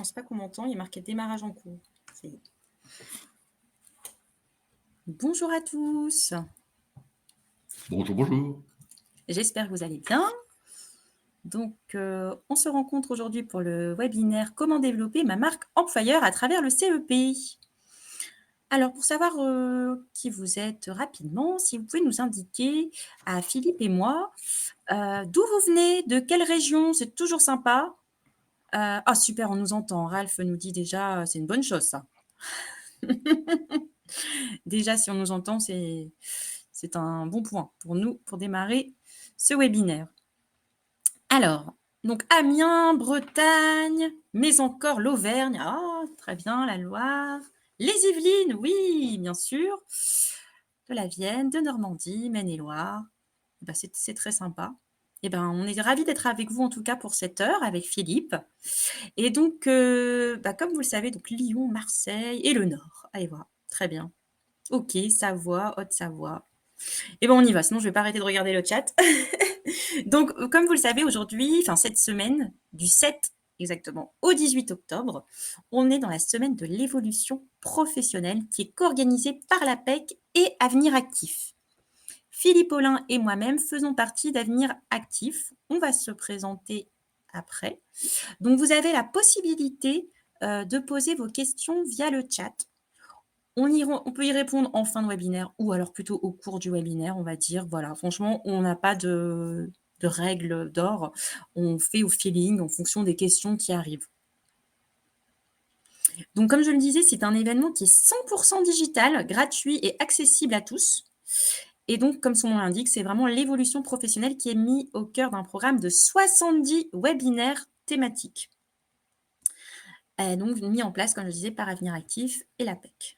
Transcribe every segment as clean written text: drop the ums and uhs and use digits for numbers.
pense pas qu'on m'entend. Il est marqué démarrage en cours. Ça y est. Bonjour à tous. Bonjour, bonjour. J'espère que vous allez bien. Donc, on se rencontre aujourd'hui pour le webinaire Comment développer ma marque employeur à travers le CEP. Alors, pour savoir qui vous êtes rapidement, si vous pouvez nous indiquer à Philippe et moi d'où vous venez, de quelle région, c'est toujours sympa. Ah super, on nous entend. Ralph nous dit déjà, c'est une bonne chose ça. Déjà, si on nous entend, c'est un bon point pour nous, pour démarrer ce webinaire. Alors, donc Amiens, Bretagne, mais encore l'Auvergne. Ah, très bien, la Loire. Les Yvelines, oui, bien sûr. De la Vienne, de Normandie, Maine-et-Loire. Ben, c'est très sympa. Eh ben, on est ravis d'être avec vous en tout cas pour cette heure avec Philippe. Et donc, comme vous le savez, donc Lyon, Marseille et le Nord. Allez voir, très bien. Ok, Savoie, Haute-Savoie. Et ben on y va, sinon je vais pas arrêter de regarder le chat. Donc, comme vous le savez, aujourd'hui, enfin cette semaine, du 7 exactement au 18 octobre, on est dans la semaine de l'évolution professionnelle qui est co-organisée par l'APEC et Avenir Actif. Philippe Aulin et moi-même faisons partie d'Avenir Actif. On va se présenter après. Donc, vous avez la possibilité de poser vos questions via le chat. On peut y répondre en fin de webinaire ou alors plutôt au cours du webinaire, on va dire. Voilà, franchement, on n'a pas de règles d'or. On fait au feeling en fonction des questions qui arrivent. Donc, comme je le disais, c'est un événement qui est 100% digital, gratuit et accessible à tous. Et donc, comme son nom l'indique, c'est vraiment l'évolution professionnelle qui est mise au cœur d'un programme de 70 webinaires thématiques. Donc, mis en place, comme je disais, par Avenir Actif et l'APEC.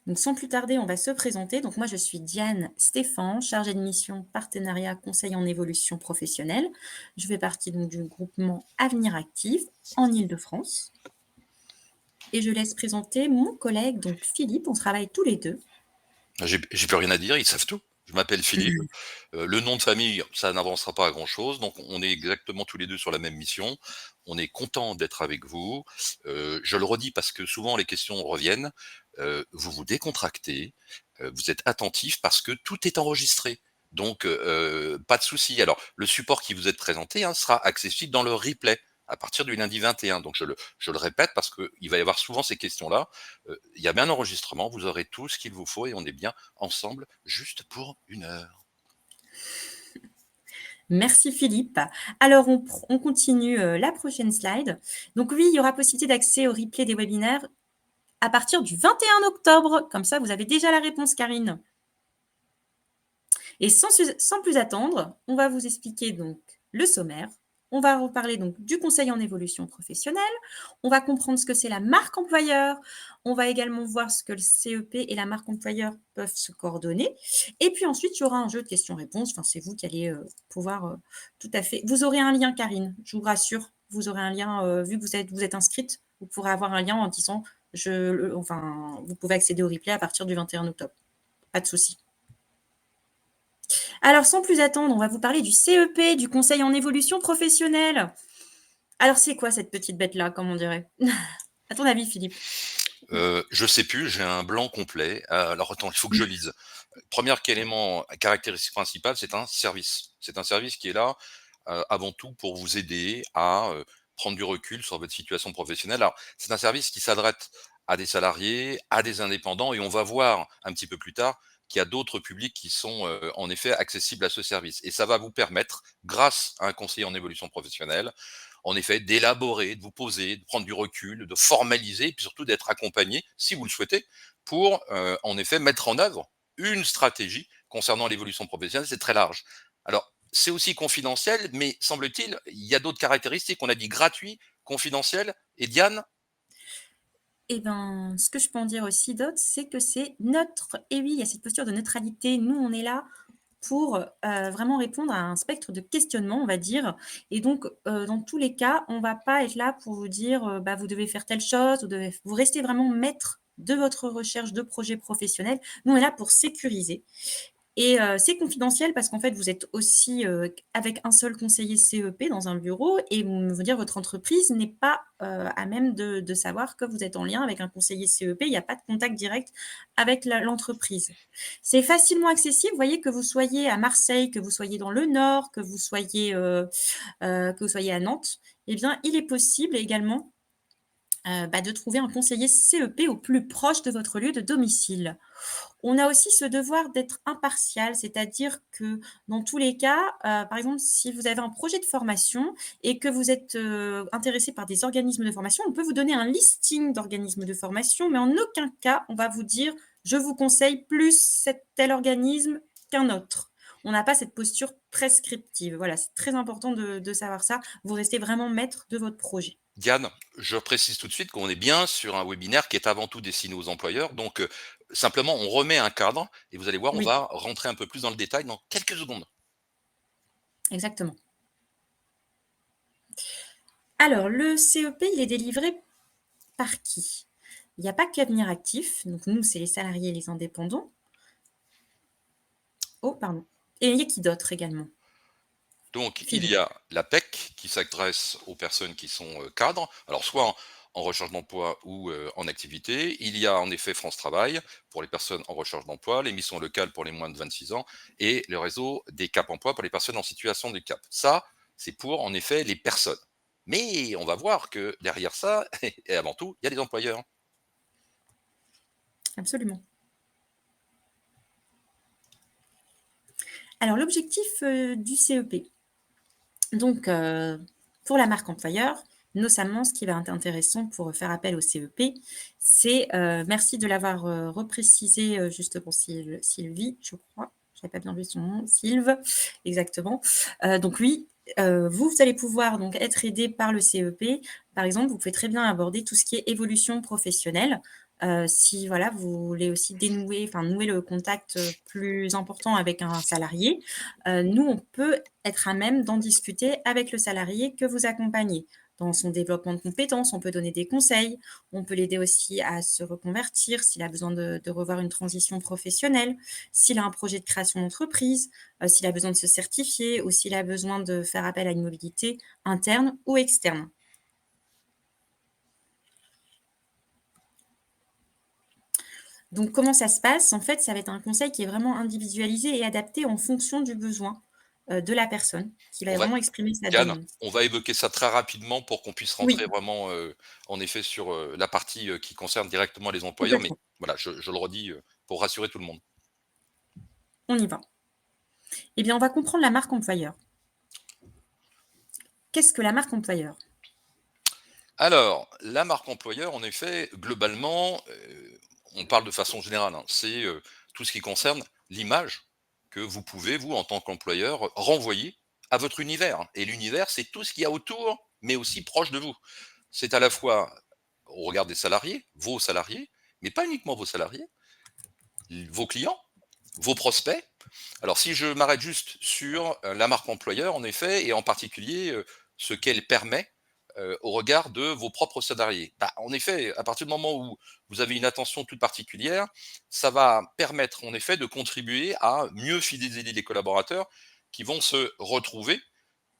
Donc, sans plus tarder, on va se présenter. Donc, moi, je suis Diane Stéphan, chargée de mission partenariat conseil en évolution professionnelle. Je fais partie donc du groupement Avenir Actif en Île-de-France. Et je laisse présenter mon collègue, donc Philippe. On travaille tous les deux. J'ai plus rien à dire, ils savent tout. Je m'appelle Philippe. Le nom de famille, ça n'avancera pas à grand-chose. Donc, on est exactement tous les deux sur la même mission. On est content d'être avec vous. Je le redis parce que souvent les questions reviennent. Vous vous décontractez, vous êtes attentifs parce que tout est enregistré. Donc, pas de souci. Alors, le support qui vous est présenté sera accessible dans le replay à partir du lundi 21. Donc, je le répète parce qu'il va y avoir souvent ces questions-là. Il y a bien un enregistrement, vous aurez tout ce qu'il vous faut et on est bien ensemble juste pour 1 heure. Merci Philippe. Alors, on continue la prochaine slide. Donc oui, il y aura possibilité d'accès au replay des webinaires à partir du 21 octobre. Comme ça, vous avez déjà la réponse, Karine. Et sans plus attendre, on va vous expliquer donc le sommaire. On va reparler donc du conseil en évolution professionnelle. On va comprendre ce que c'est la marque employeur. On va également voir ce que le CEP et la marque employeur peuvent se coordonner. Et puis ensuite, il y aura un jeu de questions-réponses. Enfin, c'est vous qui allez pouvoir tout à fait. Vous aurez un lien, Karine, je vous rassure. Vous aurez un lien, vu que vous êtes inscrite, vous pourrez avoir un lien en disant, vous pouvez accéder au replay à partir du 21 octobre. Pas de souci. Alors, sans plus attendre, on va vous parler du CEP, du conseil en évolution professionnelle. Alors, c'est quoi cette petite bête-là, comme on dirait? À ton avis, Philippe? Je sais plus, j'ai un blanc complet. Alors attends, il faut que je lise. Premier élément, caractéristique principale, c'est un service. C'est un service qui est là avant tout pour vous aider à prendre du recul sur votre situation professionnelle. Alors, c'est un service qui s'adresse à des salariés, à des indépendants, et on va voir un petit peu plus tard qu'il y a d'autres publics qui sont en effet accessibles à ce service. Et ça va vous permettre, grâce à un conseiller en évolution professionnelle, en effet, d'élaborer, de vous poser, de prendre du recul, de formaliser, et puis surtout d'être accompagné, si vous le souhaitez, pour en effet mettre en œuvre une stratégie concernant l'évolution professionnelle. C'est très large. Alors, c'est aussi confidentiel, mais semble-t-il, il y a d'autres caractéristiques. On a dit gratuit, confidentiel, et Diane? Eh ben, ce que je peux en dire aussi d'autre, c'est que c'est neutre. Et oui, il y a cette posture de neutralité. Nous, on est là pour vraiment répondre à un spectre de questionnement, on va dire. Et donc, dans tous les cas, on ne va pas être là pour vous dire, vous devez faire telle chose, vous restez vraiment maître de votre recherche de projet professionnel. Nous, on est là pour sécuriser. et c'est confidentiel parce qu'en fait, vous êtes aussi, avec un seul conseiller CEP dans un bureau et veut dire votre entreprise n'est pas, à même de savoir que vous êtes en lien avec un conseiller CEP. Il n'y a pas de contact direct avec l'entreprise. C'est facilement accessible. Vous voyez, que vous soyez à Marseille, que vous soyez dans le Nord, que vous soyez à Nantes, eh bien, il est possible également, de trouver un conseiller CEP au plus proche de votre lieu de domicile. On a aussi ce devoir d'être impartial, c'est-à-dire que dans tous les cas, par exemple, si vous avez un projet de formation et que vous êtes, intéressé par des organismes de formation, on peut vous donner un listing d'organismes de formation, mais en aucun cas on va vous dire: «Je vous conseille plus tel organisme qu'un autre». On n'a pas cette posture prescriptive. Voilà, c'est très important de savoir ça. Vous restez vraiment maître de votre projet. Diane, je précise tout de suite qu'on est bien sur un webinaire qui est avant tout destiné aux employeurs. Donc, simplement, on remet un cadre et vous allez voir, on Oui, va rentrer un peu plus dans le détail dans quelques secondes. exactement. Alors le CEP, il est délivré par qui? Il n'y a pas qu'Avenir Actif, donc nous, c'est les salariés et les indépendants. Oh, pardon. Et il y a qui d'autre également? Donc, il y Philippe. a la PEC qui s'adresse aux personnes qui sont cadres, alors soit en recherche d'emploi ou en activité. Il y a en effet France Travail pour les personnes en recherche d'emploi, les missions locales pour les moins de 26 ans et le réseau des Cap Emploi pour les personnes en situation de handicap. Ça, c'est pour en effet les personnes. Mais on va voir que derrière ça, et avant tout, il y a les employeurs. Absolument. Alors l'objectif, du CEP, donc pour la marque employeur, notamment ce qui va être intéressant pour faire appel au CEP, c'est, merci de l'avoir, reprécisé, juste pour Sylvie, je crois. J'avais pas bien vu son nom, Sylve, exactement. Donc oui, vous allez pouvoir donc être aidé par le CEP. Par exemple, vous pouvez très bien aborder tout ce qui est évolution professionnelle. Si voilà, vous voulez aussi nouer le contact, plus important avec un salarié, nous, on peut être à même d'en discuter avec le salarié que vous accompagnez. Dans son développement de compétences, on peut donner des conseils, on peut l'aider aussi à se reconvertir s'il a besoin de revoir une transition professionnelle, s'il a un projet de création d'entreprise, s'il a besoin de se certifier ou s'il a besoin de faire appel à une mobilité interne ou externe. Donc comment ça se passe? En fait, ça va être un conseil qui est vraiment individualisé et adapté en fonction du besoin, de la personne, qui va On va, vraiment exprimer sa Diane, demande. on va évoquer ça très rapidement pour qu'on puisse Oui, rentrer vraiment, en effet sur, la partie, qui concerne directement les employeurs. Mais complètement. voilà, je le redis, pour rassurer tout le monde. On y va. Eh bien, on va comprendre la marque employeur. Qu'est-ce que la marque employeur? Alors, la marque employeur, en effet, globalement, on parle de façon générale, hein, c'est, tout ce qui concerne l'image que vous pouvez, vous, en tant qu'employeur, renvoyer à votre univers, hein. Et l'univers, c'est tout ce qu'il y a autour, mais aussi proche de vous. C'est à la fois au regard des salariés, vos salariés, mais pas uniquement vos salariés, vos clients, vos prospects. Alors si je m'arrête juste sur, la marque employeur en effet et en particulier, ce qu'elle permet, au regard de vos propres salariés. Bah, en effet, à partir du moment où vous avez une attention toute particulière, ça va permettre en effet de contribuer à mieux fidéliser les collaborateurs qui vont se retrouver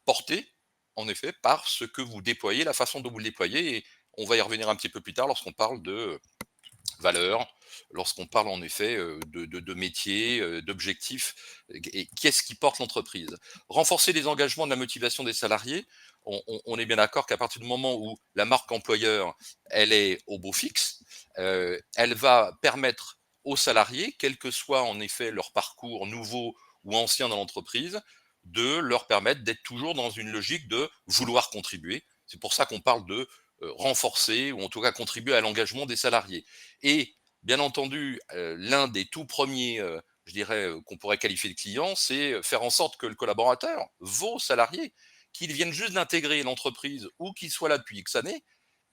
portés, en effet, par ce que vous déployez, la façon dont vous le déployez et on va y revenir un petit peu plus tard lorsqu'on parle de valeurs, lorsqu'on parle en effet de métier, d'objectifs, et qu'est-ce qui porte l'entreprise. Renforcer les engagements de la motivation des salariés, on est bien d'accord qu'à partir du moment où la marque employeur, elle est au beau fixe, elle va permettre aux salariés, quel que soit en effet leur parcours nouveau ou ancien dans l'entreprise, de leur permettre d'être toujours dans une logique de vouloir contribuer. C'est pour ça qu'on parle de renforcer ou en tout cas contribuer à l'engagement des salariés. Et bien entendu, l'un des tout premiers, je dirais, qu'on pourrait qualifier de client, c'est faire en sorte que le collaborateur, vos salariés, qu'ils viennent juste d'intégrer l'entreprise ou qu'ils soient là depuis X années,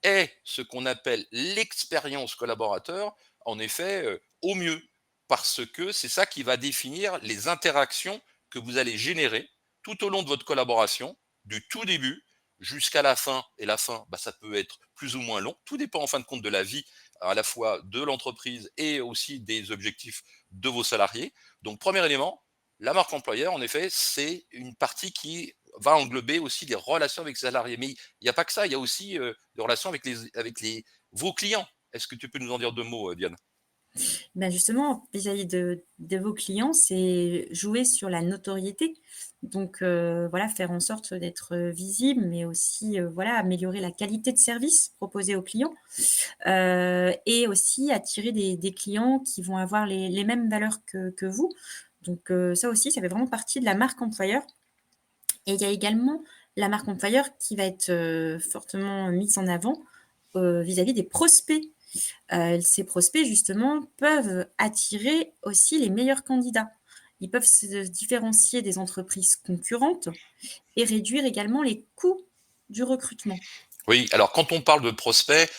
aient ce qu'on appelle l'expérience collaborateur, en effet, au mieux. Parce que c'est ça qui va définir les interactions que vous allez générer tout au long de votre collaboration, du tout début jusqu'à la fin. Et la fin, bah, ça peut être plus ou moins long. Tout dépend en fin de compte de la vie à la fois de l'entreprise et aussi des objectifs de vos salariés. Donc, premier élément, la marque employeur, en effet, c'est une partie qui va englober aussi des relations avec les salariés. Mais il n'y a pas que ça, il y a aussi des relations avec vos clients. Est-ce que tu peux nous en dire deux mots, Diane? Ben justement, vis-à-vis de vos clients, c'est jouer sur la notoriété. Donc, voilà, faire en sorte d'être visible, mais aussi, voilà, améliorer la qualité de service proposé aux clients, et aussi attirer des clients qui vont avoir les mêmes valeurs que vous. Donc, ça aussi, ça fait vraiment partie de la marque employeur. Et il y a également la marque employeur qui va être, fortement mise en avant, vis-à-vis des prospects. Ces prospects justement peuvent attirer aussi les meilleurs candidats. Ils peuvent se différencier des entreprises concurrentes et réduire également les coûts du recrutement. Oui, alors quand on parle de prospect,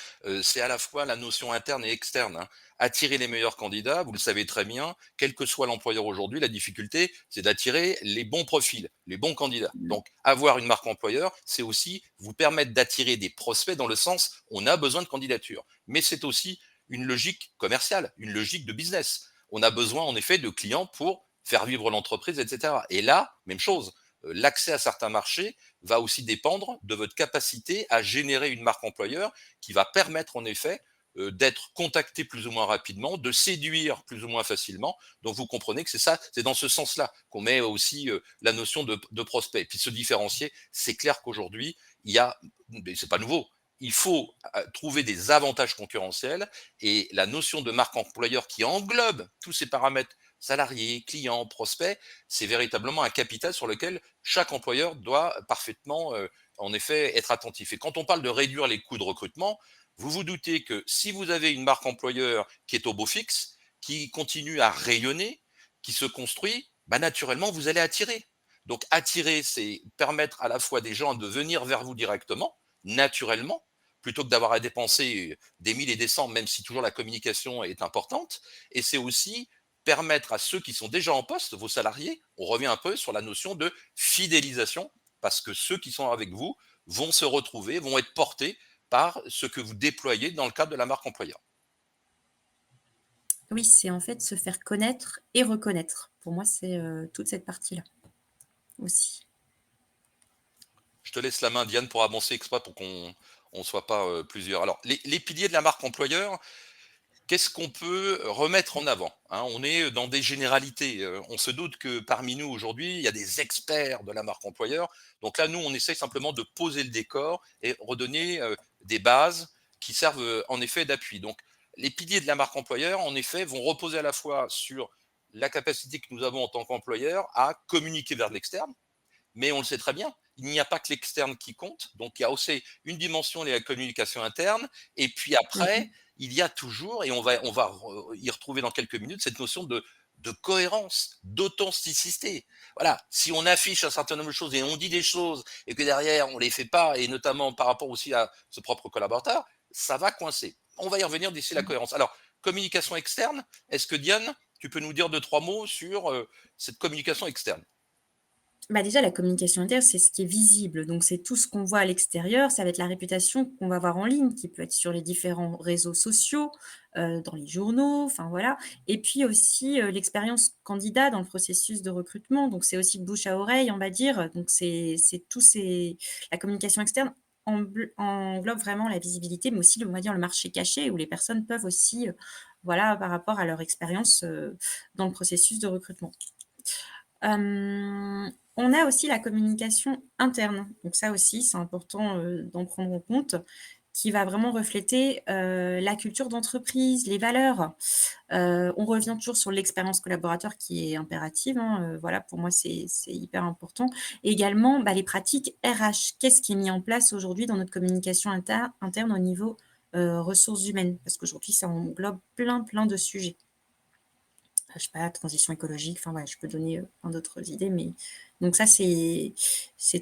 c'est à la fois la notion interne et externe, hein. Attirer les meilleurs candidats, vous le savez très bien, quel que soit l'employeur aujourd'hui, la difficulté, c'est d'attirer les bons profils, les bons candidats. Mmh. Donc, avoir une marque employeur, c'est aussi vous permettre d'attirer des prospects dans le sens, on a besoin de candidatures. Mais c'est aussi une logique commerciale, une logique de business. On a besoin, en effet, de clients pour faire vivre l'entreprise, etc. Et là, même chose, l'accès à certains marchés va aussi dépendre de votre capacité à générer une marque employeur qui va permettre en effet d'être contacté plus ou moins rapidement, de séduire plus ou moins facilement. Donc vous comprenez que c'est ça, c'est dans ce sens-là qu'on met aussi la notion de prospect. Puis se différencier, c'est clair qu'aujourd'hui, il y a, mais c'est pas nouveau, il faut trouver des avantages concurrentiels et la notion de marque employeur qui englobe tous ces paramètres salariés, clients, prospects, c'est véritablement un capital sur lequel chaque employeur doit parfaitement, en effet, être attentif. Et quand on parle de réduire les coûts de recrutement, vous vous doutez que si vous avez une marque employeur qui est au beau fixe, qui continue à rayonner, qui se construit, bah naturellement, vous allez attirer. Donc attirer, c'est permettre à la fois des gens de venir vers vous directement, naturellement, plutôt que d'avoir à dépenser des mille et des cents, même si toujours la communication est importante. Et c'est aussi permettre à ceux qui sont déjà en poste, vos salariés, on revient un peu sur la notion de fidélisation, parce que ceux qui sont avec vous vont se retrouver, vont être portés par ce que vous déployez dans le cadre de la marque employeur. Oui, c'est en fait se faire connaître et reconnaître. Pour moi, c'est, toute cette partie-là aussi. Je te laisse la main, Diane, pour avancer exprès pour qu'on ne soit pas plusieurs. Alors, les piliers de la marque employeur, qu'est-ce qu'on peut remettre en avant, hein? On est dans des généralités. On se doute que parmi nous aujourd'hui, il y a des experts de la marque employeur. Donc là, nous, on essaie simplement de poser le décor et redonner des bases qui servent en effet d'appui. Donc, les piliers de la marque employeur, en effet, vont reposer à la fois sur la capacité que nous avons en tant qu'employeur à communiquer vers l'externe, mais on le sait très bien, il n'y a pas que l'externe qui compte. Donc, il y a aussi une dimension de la communication interne. Et puis Mmh. après, il y a toujours, et on va y retrouver dans quelques minutes, cette notion de cohérence, d'authenticité. Voilà. Si on affiche un certain nombre de choses et on dit des choses et que derrière on les fait pas, et notamment par rapport aussi à ce propre collaborateur, ça va coincer. On va y revenir d'ici la cohérence. Alors, communication externe, est-ce que Diane, tu peux nous dire deux, trois mots sur cette communication externe? Bah, déjà, la communication interne, c'est ce qui est visible. Donc, c'est tout ce qu'on voit à l'extérieur. Ça va être la réputation qu'on va avoir en ligne, qui peut être sur les différents réseaux sociaux, dans les journaux, enfin voilà. Et puis aussi, l'expérience candidat dans le processus de recrutement. Donc, c'est aussi le bouche à oreille, on va dire. Donc, c'est tous ces la communication externe englobe vraiment la visibilité, mais aussi, on va dire, le marché caché où les personnes peuvent aussi, voilà, par rapport à leur expérience, dans le processus de recrutement. On a aussi la communication interne. Donc ça aussi, c'est important, d'en prendre en compte, qui va vraiment refléter, la culture d'entreprise, les valeurs. On revient toujours sur l'expérience collaborateur qui est impérative, hein, voilà, pour moi, c'est hyper important. Et également, bah, les pratiques RH. Qu'est-ce qui est mis en place aujourd'hui dans notre communication interne au niveau, ressources humaines? Parce qu'aujourd'hui, ça englobe plein, plein de sujets. Je sais pas, transition écologique, enfin voilà, je peux donner, plein d'autres idées, mais donc ça, c'est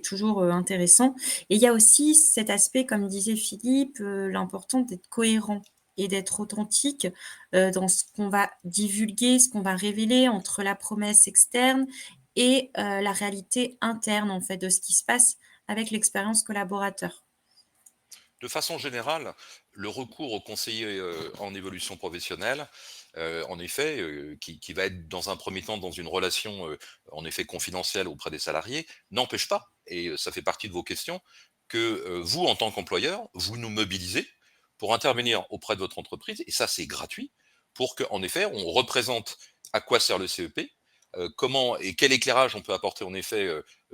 toujours, intéressant et il y a aussi cet aspect, comme disait Philippe, l'important d'être cohérent et d'être authentique, dans ce qu'on va divulguer, ce qu'on va révéler entre la promesse externe et la réalité interne, en fait, de ce qui se passe avec l'expérience collaborateur. De façon générale, le recours au conseiller, en évolution professionnelle, en effet, qui va être dans un premier temps dans une relation, en effet confidentielle auprès des salariés, n'empêche pas, et ça fait partie de vos questions, que, vous, en tant qu'employeur, vous nous mobilisez pour intervenir auprès de votre entreprise, et ça, c'est gratuit, pour qu'en effet, on représente à quoi sert le CEP, comment et quel éclairage on peut apporter en effet,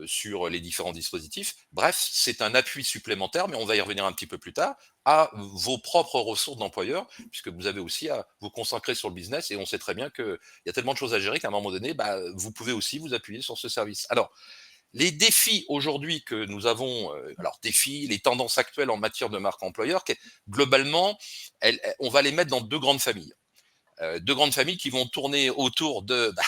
sur les différents dispositifs. Bref, c'est un appui supplémentaire, mais on va y revenir un petit peu plus tard, à vos propres ressources d'employeur, puisque vous avez aussi à vous consacrer sur le business, et on sait très bien qu'il y a tellement de choses à gérer qu'à un moment donné, bah, vous pouvez aussi vous appuyer sur ce service. Alors, les défis aujourd'hui que nous avons, alors défis, les tendances actuelles en matière de marque employeur, globalement, on va les mettre dans 2 grandes familles. 2 grandes familles qui vont tourner autour de, bah,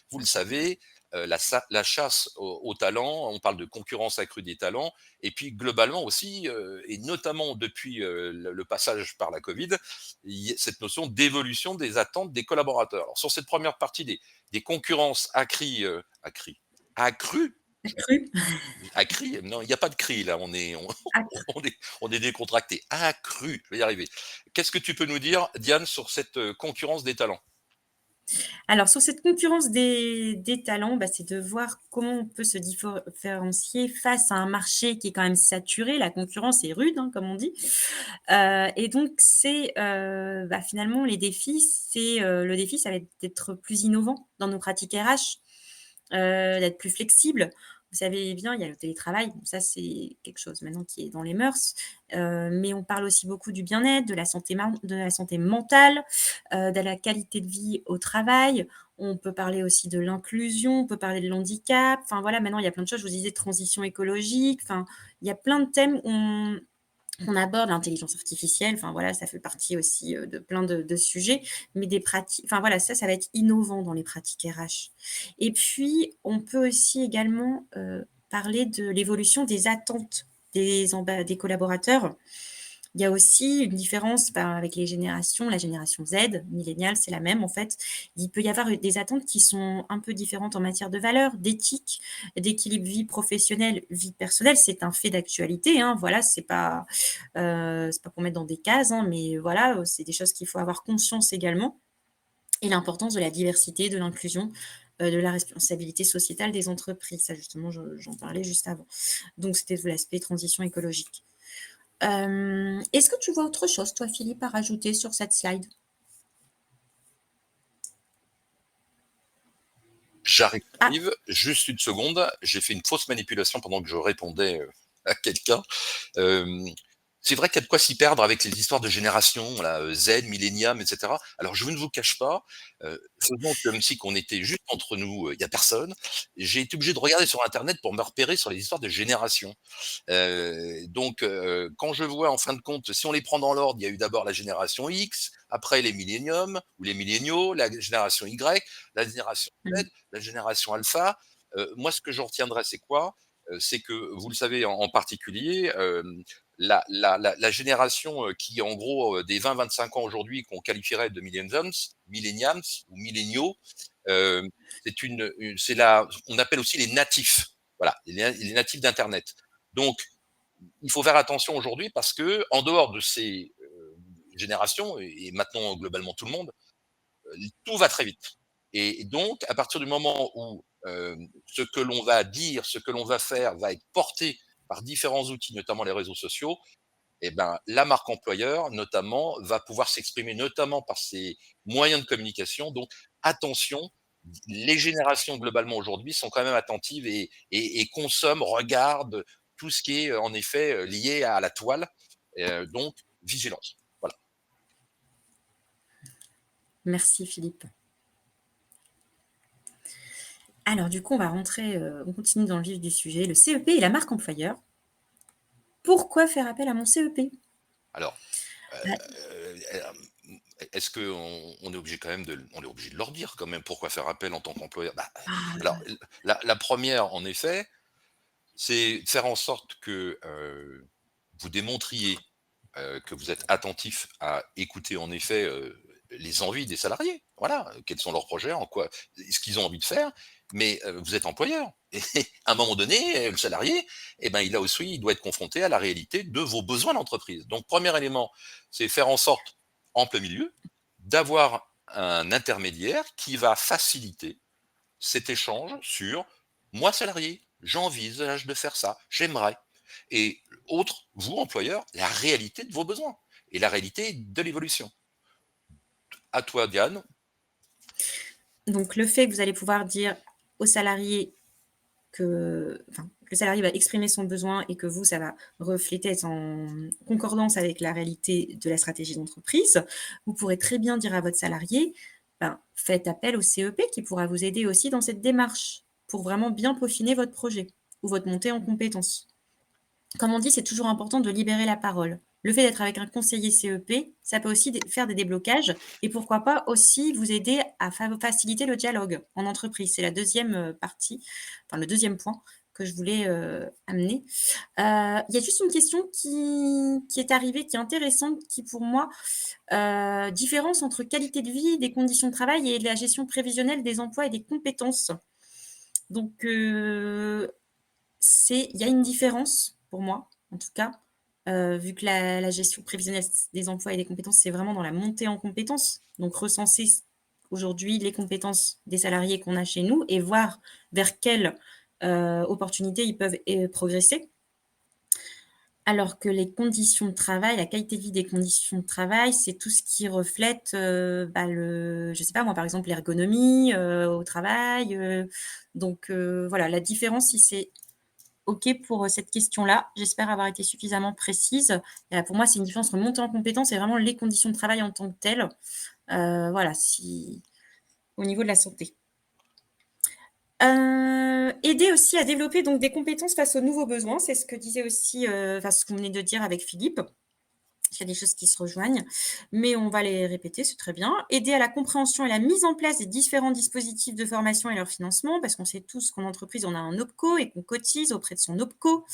vous le savez, la chasse aux talents, on parle de concurrence accrue des talents, et puis globalement aussi, et notamment depuis, le passage par la Covid, il y a cette notion d'évolution des attentes des collaborateurs. Alors sur cette première partie des concurrences accrues, Accru. accrues, non, il n'y a pas de cri là, on est décontracté, accrues, je vais y arriver. Qu'est-ce que tu peux nous dire, Diane, sur cette, concurrence des talents? Alors sur cette concurrence des talents, bah, c'est de voir comment on peut se différencier face à un marché qui est quand même saturé. La concurrence est rude, hein, comme on dit. Et donc c'est, bah, finalement les défis, le défi, ça va être d'être plus innovant dans nos pratiques RH, d'être plus flexible. Vous savez bien, il y a le télétravail, bon ça c'est quelque chose maintenant qui est dans les mœurs, mais on parle aussi beaucoup du bien-être, de la santé mentale, de la qualité de vie au travail. On peut parler aussi de l'inclusion, on peut parler de l'handicap. Enfin voilà, maintenant il y a plein de choses. Je vous disais transition écologique, enfin, il y a plein de thèmes où on aborde l'intelligence artificielle, enfin voilà, ça fait partie aussi, de plein de sujets, mais des pratiques enfin voilà, ça va être innovant dans les pratiques RH. Et puis, on peut aussi également, parler de l'évolution des attentes des collaborateurs. Il y a aussi une différence, bah, avec les générations. La génération Z, milléniale, c'est la même en fait. Il peut y avoir des attentes qui sont un peu différentes en matière de valeurs, d'éthique, d'équilibre vie professionnelle, vie personnelle. C'est un fait d'actualité, hein, voilà, c'est pas pour mettre dans des cases, hein, mais voilà, c'est des choses qu'il faut avoir conscience également, et l'importance de la diversité, de l'inclusion, de la responsabilité sociétale des entreprises. Ça justement, j'en parlais juste avant. Donc c'était tout l'aspect transition écologique. Est-ce que tu vois autre chose, toi, Philippe, à rajouter sur cette slide? Ah, J'arrive, juste une seconde, j'ai fait une fausse manipulation pendant que je répondais, à quelqu'un. Hem, c'est vrai qu'il y a de quoi s'y perdre avec les histoires de génération là, Z, millénium, et cetera. Alors je ne vous cache pas, faisons comme si qu'on était juste entre nous, il y a personne. J'ai été obligé de regarder sur internet pour me repérer sur les histoires de génération. Donc quand je vois en fin de compte, si on les prend dans l'ordre, il y a eu d'abord la génération X, après les milléniums ou les milléniaux, la génération Y, la génération Z, mmh, la génération alpha. Moi, ce que j'en retiendrai, c'est quoi? C'est que, vous le savez en particulier, la génération, qui en gros, des 20-25 ans aujourd'hui qu'on qualifierait de millennials ou milléniaux, hem, c'est la on appelle aussi les natifs. Voilà, les natifs d'internet. Donc il faut faire attention aujourd'hui parce que en dehors de ces, générations et maintenant globalement tout le monde, tout va très vite. Et donc, à partir du moment où ce que l'on va dire, ce que l'on va faire va être porté par différents outils, notamment les réseaux sociaux, et ben, la marque employeur, notamment, va pouvoir s'exprimer notamment par ses moyens de communication. Donc, attention, les générations globalement aujourd'hui sont quand même attentives et consomment, regardent tout ce qui est en effet lié à la toile. Donc, vigilance. Voilà. merci Philippe. Alors du coup, on va rentrer, on continue dans le vif du sujet, le CEP et la marque employeur. Pourquoi faire appel à mon CEP? Alors, Bah, est-ce qu'on on est obligé quand même on est obligé de leur dire quand même pourquoi faire appel en tant qu'employeur? Bah, alors, ah, la première en effet, c'est de faire en sorte que, vous démontriez, que vous êtes attentif à écouter en effet, les envies des salariés. Voilà, quels sont leurs projets, en quoi ce qu'ils ont envie de faire, mais vous êtes employeur et à un moment donné, le salarié, eh ben, il a aussi il doit être confronté à la réalité de vos besoins d'entreprise. Donc premier élément, c'est faire en sorte, en plein milieu, d'avoir un intermédiaire qui va faciliter cet échange sur: «Moi salarié, j'envisage de faire ça, j'aimerais» et autre, vous employeur, la réalité de vos besoins et la réalité de l'évolution. À toi Diane. Donc le fait que vous allez pouvoir dire aux salariés que le salarié va exprimer son besoin et que vous, ça va refléter, être en concordance avec la réalité de la stratégie d'entreprise. Vous pourrez très bien dire à votre salarié, ben, faites appel au CEP qui pourra vous aider aussi dans cette démarche pour vraiment bien peaufiner votre projet ou votre montée en compétences. Comme on dit, c'est toujours important de libérer la parole. Le fait d'être avec un conseiller CEP, ça peut aussi faire des déblocages et pourquoi pas aussi vous aider à faciliter le dialogue en entreprise. C'est la deuxième partie, enfin le deuxième point que je voulais amener. Il y a juste une question qui est arrivée, qui est intéressante, qui pour moi, différence entre qualité de vie, des conditions de travail et la gestion prévisionnelle des emplois et des compétences. Donc, il y a une différence pour moi, en tout cas, vu que la gestion prévisionnelle des emplois et des compétences, c'est vraiment dans la montée en compétences. Donc recenser aujourd'hui les compétences des salariés qu'on a chez nous et voir vers quelles opportunités ils peuvent progresser. Alors que les conditions de travail, la qualité de vie des conditions de travail, c'est tout ce qui reflète, je sais pas moi, par exemple l'ergonomie au travail. Donc voilà, la différence, si c'est OK pour cette question-là. J'espère avoir été suffisamment précise. Pour moi, c'est une différence entre monter en compétence et vraiment les conditions de travail en tant que telles. Voilà, au niveau de la santé. Aider aussi à développer donc des compétences face aux nouveaux besoins, c'est ce que disait aussi, ce qu'on venait de dire avec Philippe. Il y a des choses qui se rejoignent, mais on va les répéter, c'est très bien. Aider à la compréhension et la mise en place des différents dispositifs de formation et leur financement, parce qu'on sait tous qu'en entreprise, on a un OPCO et qu'on cotise auprès de son OPCO.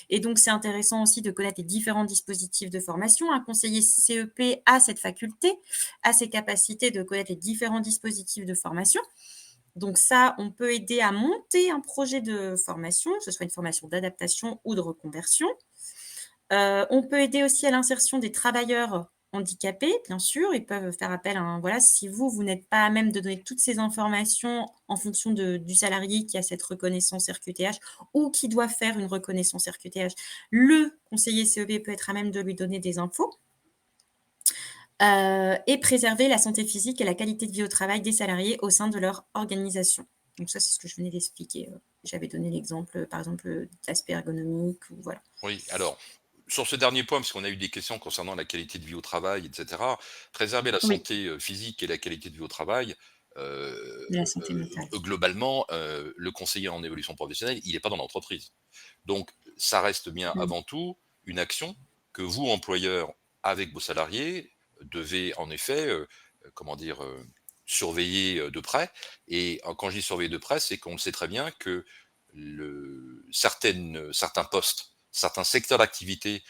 Et donc, c'est intéressant aussi de connaître les différents dispositifs de formation. Un conseiller CEP a cette faculté, a ces capacités de connaître les différents dispositifs de formation. Donc ça, on peut aider à monter un projet de formation, que ce soit une formation d'adaptation ou de reconversion. On peut aider aussi à l'insertion des travailleurs handicapés, bien sûr. Ils peuvent faire appel à voilà, si vous n'êtes pas à même de donner toutes ces informations en fonction du salarié qui a cette reconnaissance RQTH ou qui doit faire une reconnaissance RQTH, le conseiller CEP peut être à même de lui donner des infos. Et préserver la santé physique et la qualité de vie au travail des salariés au sein de leur organisation. Donc ça, c'est ce que je venais d'expliquer. J'avais donné l'exemple, par exemple, d'aspect ergonomique ou voilà. Oui, alors, sur ce dernier point, parce qu'on a eu des questions concernant la qualité de vie au travail, et cetera. Préserver la Oui, santé, physique et la qualité de vie au travail, de la santé mentale. globalement, le conseiller en évolution professionnelle, il est pas dans l'entreprise. Donc ça reste bien Mmh. avant tout une action que vous, employeur, avec vos salariés, devez en effet, comment dire? Surveiller, de près et quand je dis surveiller de près, c'est qu'on le sait très bien que certains postes, certains secteurs d'activité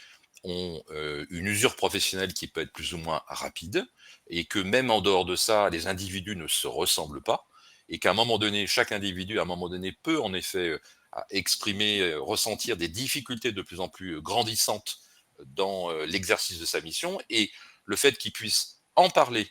ont, une usure professionnelle qui peut être plus ou moins rapide et que même en dehors de ça, les individus ne se ressemblent pas et qu'à un moment donné, chaque individu, à un moment donné, peut en effet, exprimer, ressentir des difficultés de plus en plus grandissantes dans, l'exercice de sa mission et le fait qu'il puisse en parler,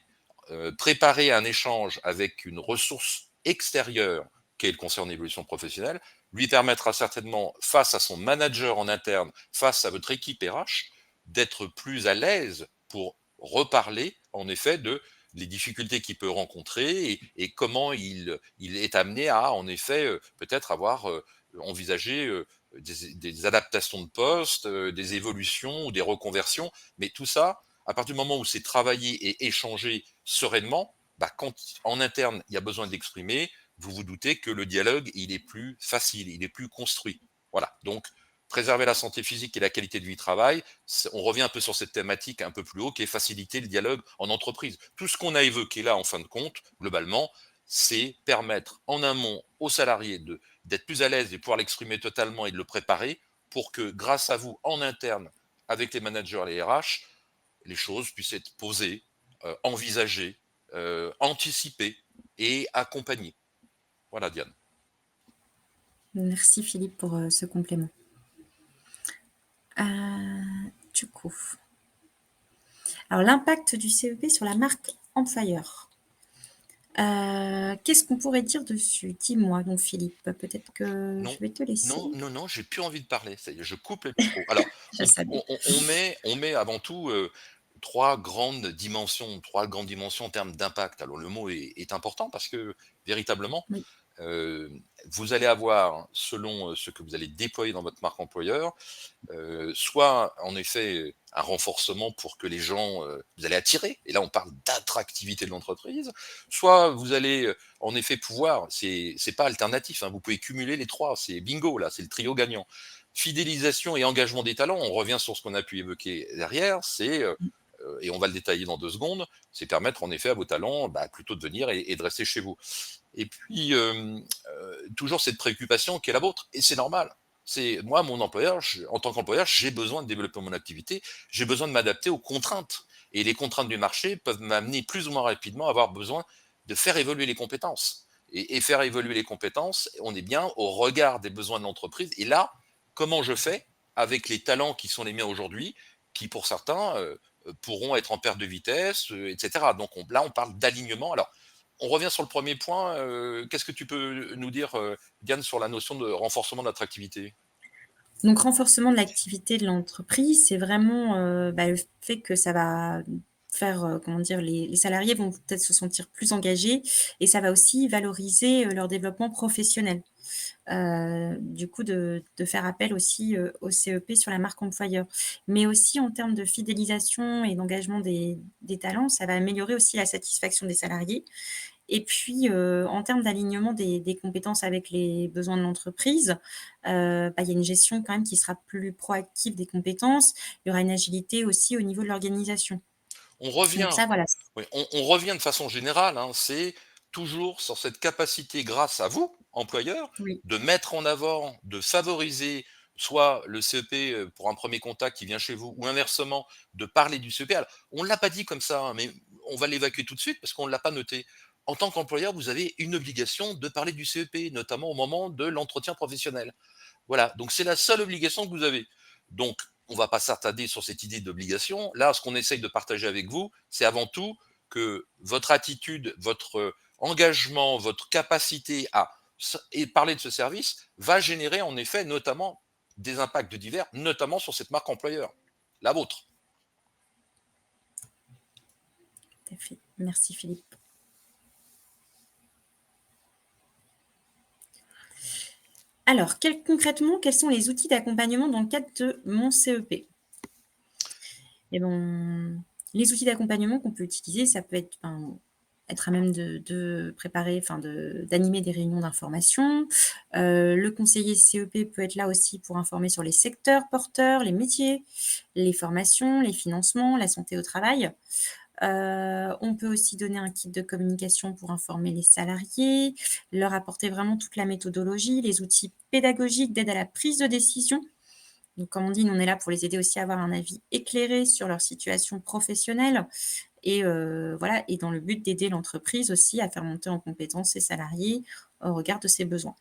préparer un échange avec une ressource extérieure qu'est le conseiller en évolution professionnelle, lui permettra certainement, face à son manager en interne, face à votre équipe RH, d'être plus à l'aise pour reparler, en effet, de les difficultés qu'il peut rencontrer et comment il est amené à, en effet, peut-être avoir envisagé des adaptations de poste, des évolutions ou des reconversions. Mais tout ça, à partir du moment où c'est travaillé et échangé sereinement, bah, quand en interne, il y a besoin d'exprimer, vous vous doutez que le dialogue, il est plus facile, il est plus construit. Voilà. Donc, préserver la santé physique et la qualité de vie au travail, on revient un peu sur cette thématique un peu plus haut qui est faciliter le dialogue en entreprise. Tout ce qu'on a évoqué là, en fin de compte, globalement, c'est permettre en amont aux salariés d'être plus à l'aise et de pouvoir l'exprimer totalement et de le préparer pour que grâce à vous, en interne, avec les managers et les RH, les choses puissent être posées envisager, anticiper et accompagner. Voilà, Diane. Merci Philippe pour, ce complément. Du coup, alors l'impact du CEP sur la marque employeur. Qu'est-ce qu'on pourrait dire dessus? Dis-moi donc Philippe, peut-être que je Non, vais te laisser. non, non, non, j'ai plus envie de parler. Ça y est, je coupe le micro. Alors, Je savais. on met avant tout, 3 grandes dimensions en termes d'impact. Alors le mot est important parce que véritablement, Oui, heu, vous allez avoir, selon, ce que vous allez déployer dans votre marque employeur, soit en effet un renforcement pour que les gens, vous allez attirer, et là on parle d'attractivité de l'entreprise, soit vous allez, en effet pouvoir, c'est pas alternatif, hein, vous pouvez cumuler les 3, c'est bingo là, c'est le trio gagnant. Fidélisation et engagement des talents, on revient sur ce qu'on a pu évoquer derrière, c'est, et on va le détailler dans 2 secondes, c'est permettre en effet à vos talents, bah, plutôt de venir et de rester chez vous. Et puis, toujours cette préoccupation qui est la vôtre, et c'est normal. C'est moi, mon employeur, en tant qu'employeur, j'ai besoin de développer mon activité, j'ai besoin de m'adapter aux contraintes. Et les contraintes du marché peuvent m'amener plus ou moins rapidement à avoir besoin de faire évoluer les compétences. Et faire évoluer les compétences, on est bien au regard des besoins de l'entreprise. Et là, comment je fais avec les talents qui sont les miens aujourd'hui, qui pour certains pourront être en perte de vitesse, etc. Donc là, on parle d'alignement. Alors, on revient sur le premier point, qu'est-ce que tu peux nous dire, Diane, sur la notion de renforcement de l'attractivité? donc renforcement de l'activité de l'entreprise, c'est vraiment, le fait que ça va faire, comment dire? Les salariés vont peut-être se sentir plus engagés et ça va aussi valoriser, leur développement professionnel. Du coup de faire appel aussi, au CEP sur la marque employeur. Mais aussi en termes de fidélisation et d'engagement des talents, ça va améliorer aussi la satisfaction des salariés et puis, en termes d'alignement des compétences avec les besoins de l'entreprise, il y a une gestion quand même qui sera plus proactive des compétences. Il y aura une agilité aussi au niveau de l'organisation. On Donc revient ça, voilà. Oui, on revient de façon générale, hein, c'est toujours sur cette capacité, grâce à vous, employeur, Oui, de mettre en avant, de favoriser soit le CEP, pour un premier contact qui vient chez vous, ou inversement, de parler du CEP. Alors, on ne l'a pas dit comme ça, hein, mais on va l'évacuer tout de suite parce qu'on ne l'a pas noté. En tant qu'employeur, vous avez une obligation de parler du CEP, notamment au moment de l'entretien professionnel. Voilà, donc c'est la seule obligation que vous avez. Donc, on va pas s'attarder sur cette idée d'obligation. Là, ce qu'on essaye de partager avec vous, c'est avant tout que votre attitude, votre engagement, votre capacité à et parler de ce service va générer en effet notamment des impacts divers, notamment sur cette marque employeur, la vôtre. tout à fait. Merci Philippe. Alors, concrètement, quels sont les outils d'accompagnement dans le cadre de mon CEP? Et ben, les outils d'accompagnement qu'on peut utiliser, ça peut être, être à même de préparer, d'animer des réunions d'information. Le conseiller CEP peut être là aussi pour informer sur les secteurs porteurs, les métiers, les formations, les financements, la santé au travail. On peut aussi donner un kit de communication pour informer les salariés, leur apporter vraiment toute la méthodologie, les outils pédagogiques d'aide à la prise de décision. Donc comme on dit, nous on est là pour les aider aussi à avoir un avis éclairé sur leur situation professionnelle et voilà et dans le but d'aider l'entreprise aussi à faire monter en compétence ses salariés au regard de ses besoins.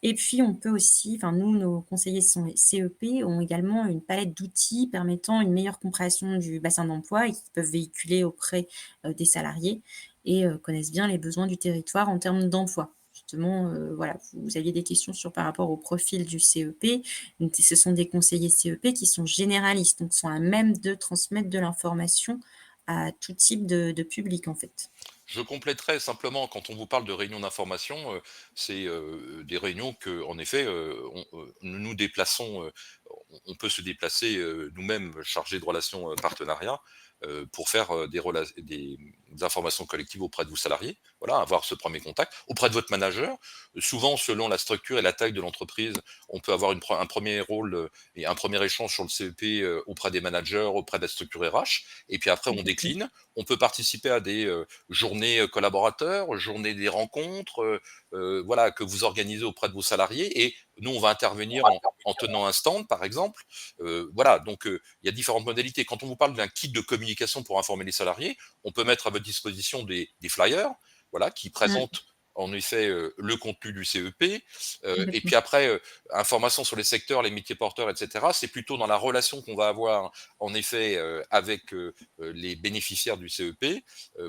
Et puis on peut aussi nous, nos conseillers sont les CEP ont également une palette d'outils permettant une meilleure compréhension du bassin d'emploi et qui peuvent véhiculer auprès, des salariés et connaissent bien les besoins du territoire en termes d'emploi. Justement, voilà, vous aviez des questions sur par rapport au profil du CEP. Donc ce sont des conseillers CEP qui sont généralistes, donc sont à même de transmettre de l'information à tout type de public, en fait. Je compléterai simplement, quand on vous parle de réunions d'information, c'est, des réunions que, en effet, nous nous déplaçons, on peut se déplacer, nous-mêmes chargés de relations, partenariats, pour faire, des informations collectives auprès de vos salariés. Voilà, avoir ce premier contact. Auprès de votre manager, souvent selon la structure et la taille de l'entreprise, on peut avoir un premier rôle, et un premier échange sur le CEP, auprès des managers, auprès de la structure RH, et puis après on Tout à fait. décline. on peut participer à des, journées, collaborateurs, journées des rencontres, voilà, que vous organisez auprès de vos salariés et nous, on va intervenir en tenant un stand, par exemple. Voilà, donc il y a différentes modalités. Quand on vous parle d'un kit de communication pour informer les salariés, on peut mettre à votre disposition des flyers, voilà, qui Mmh, présentent en effet, le contenu du CEP, et complètement. puis après, information sur les secteurs, les métiers porteurs et cetera. C'est plutôt dans la relation qu'on va avoir en effet, avec, les bénéficiaires du CEP,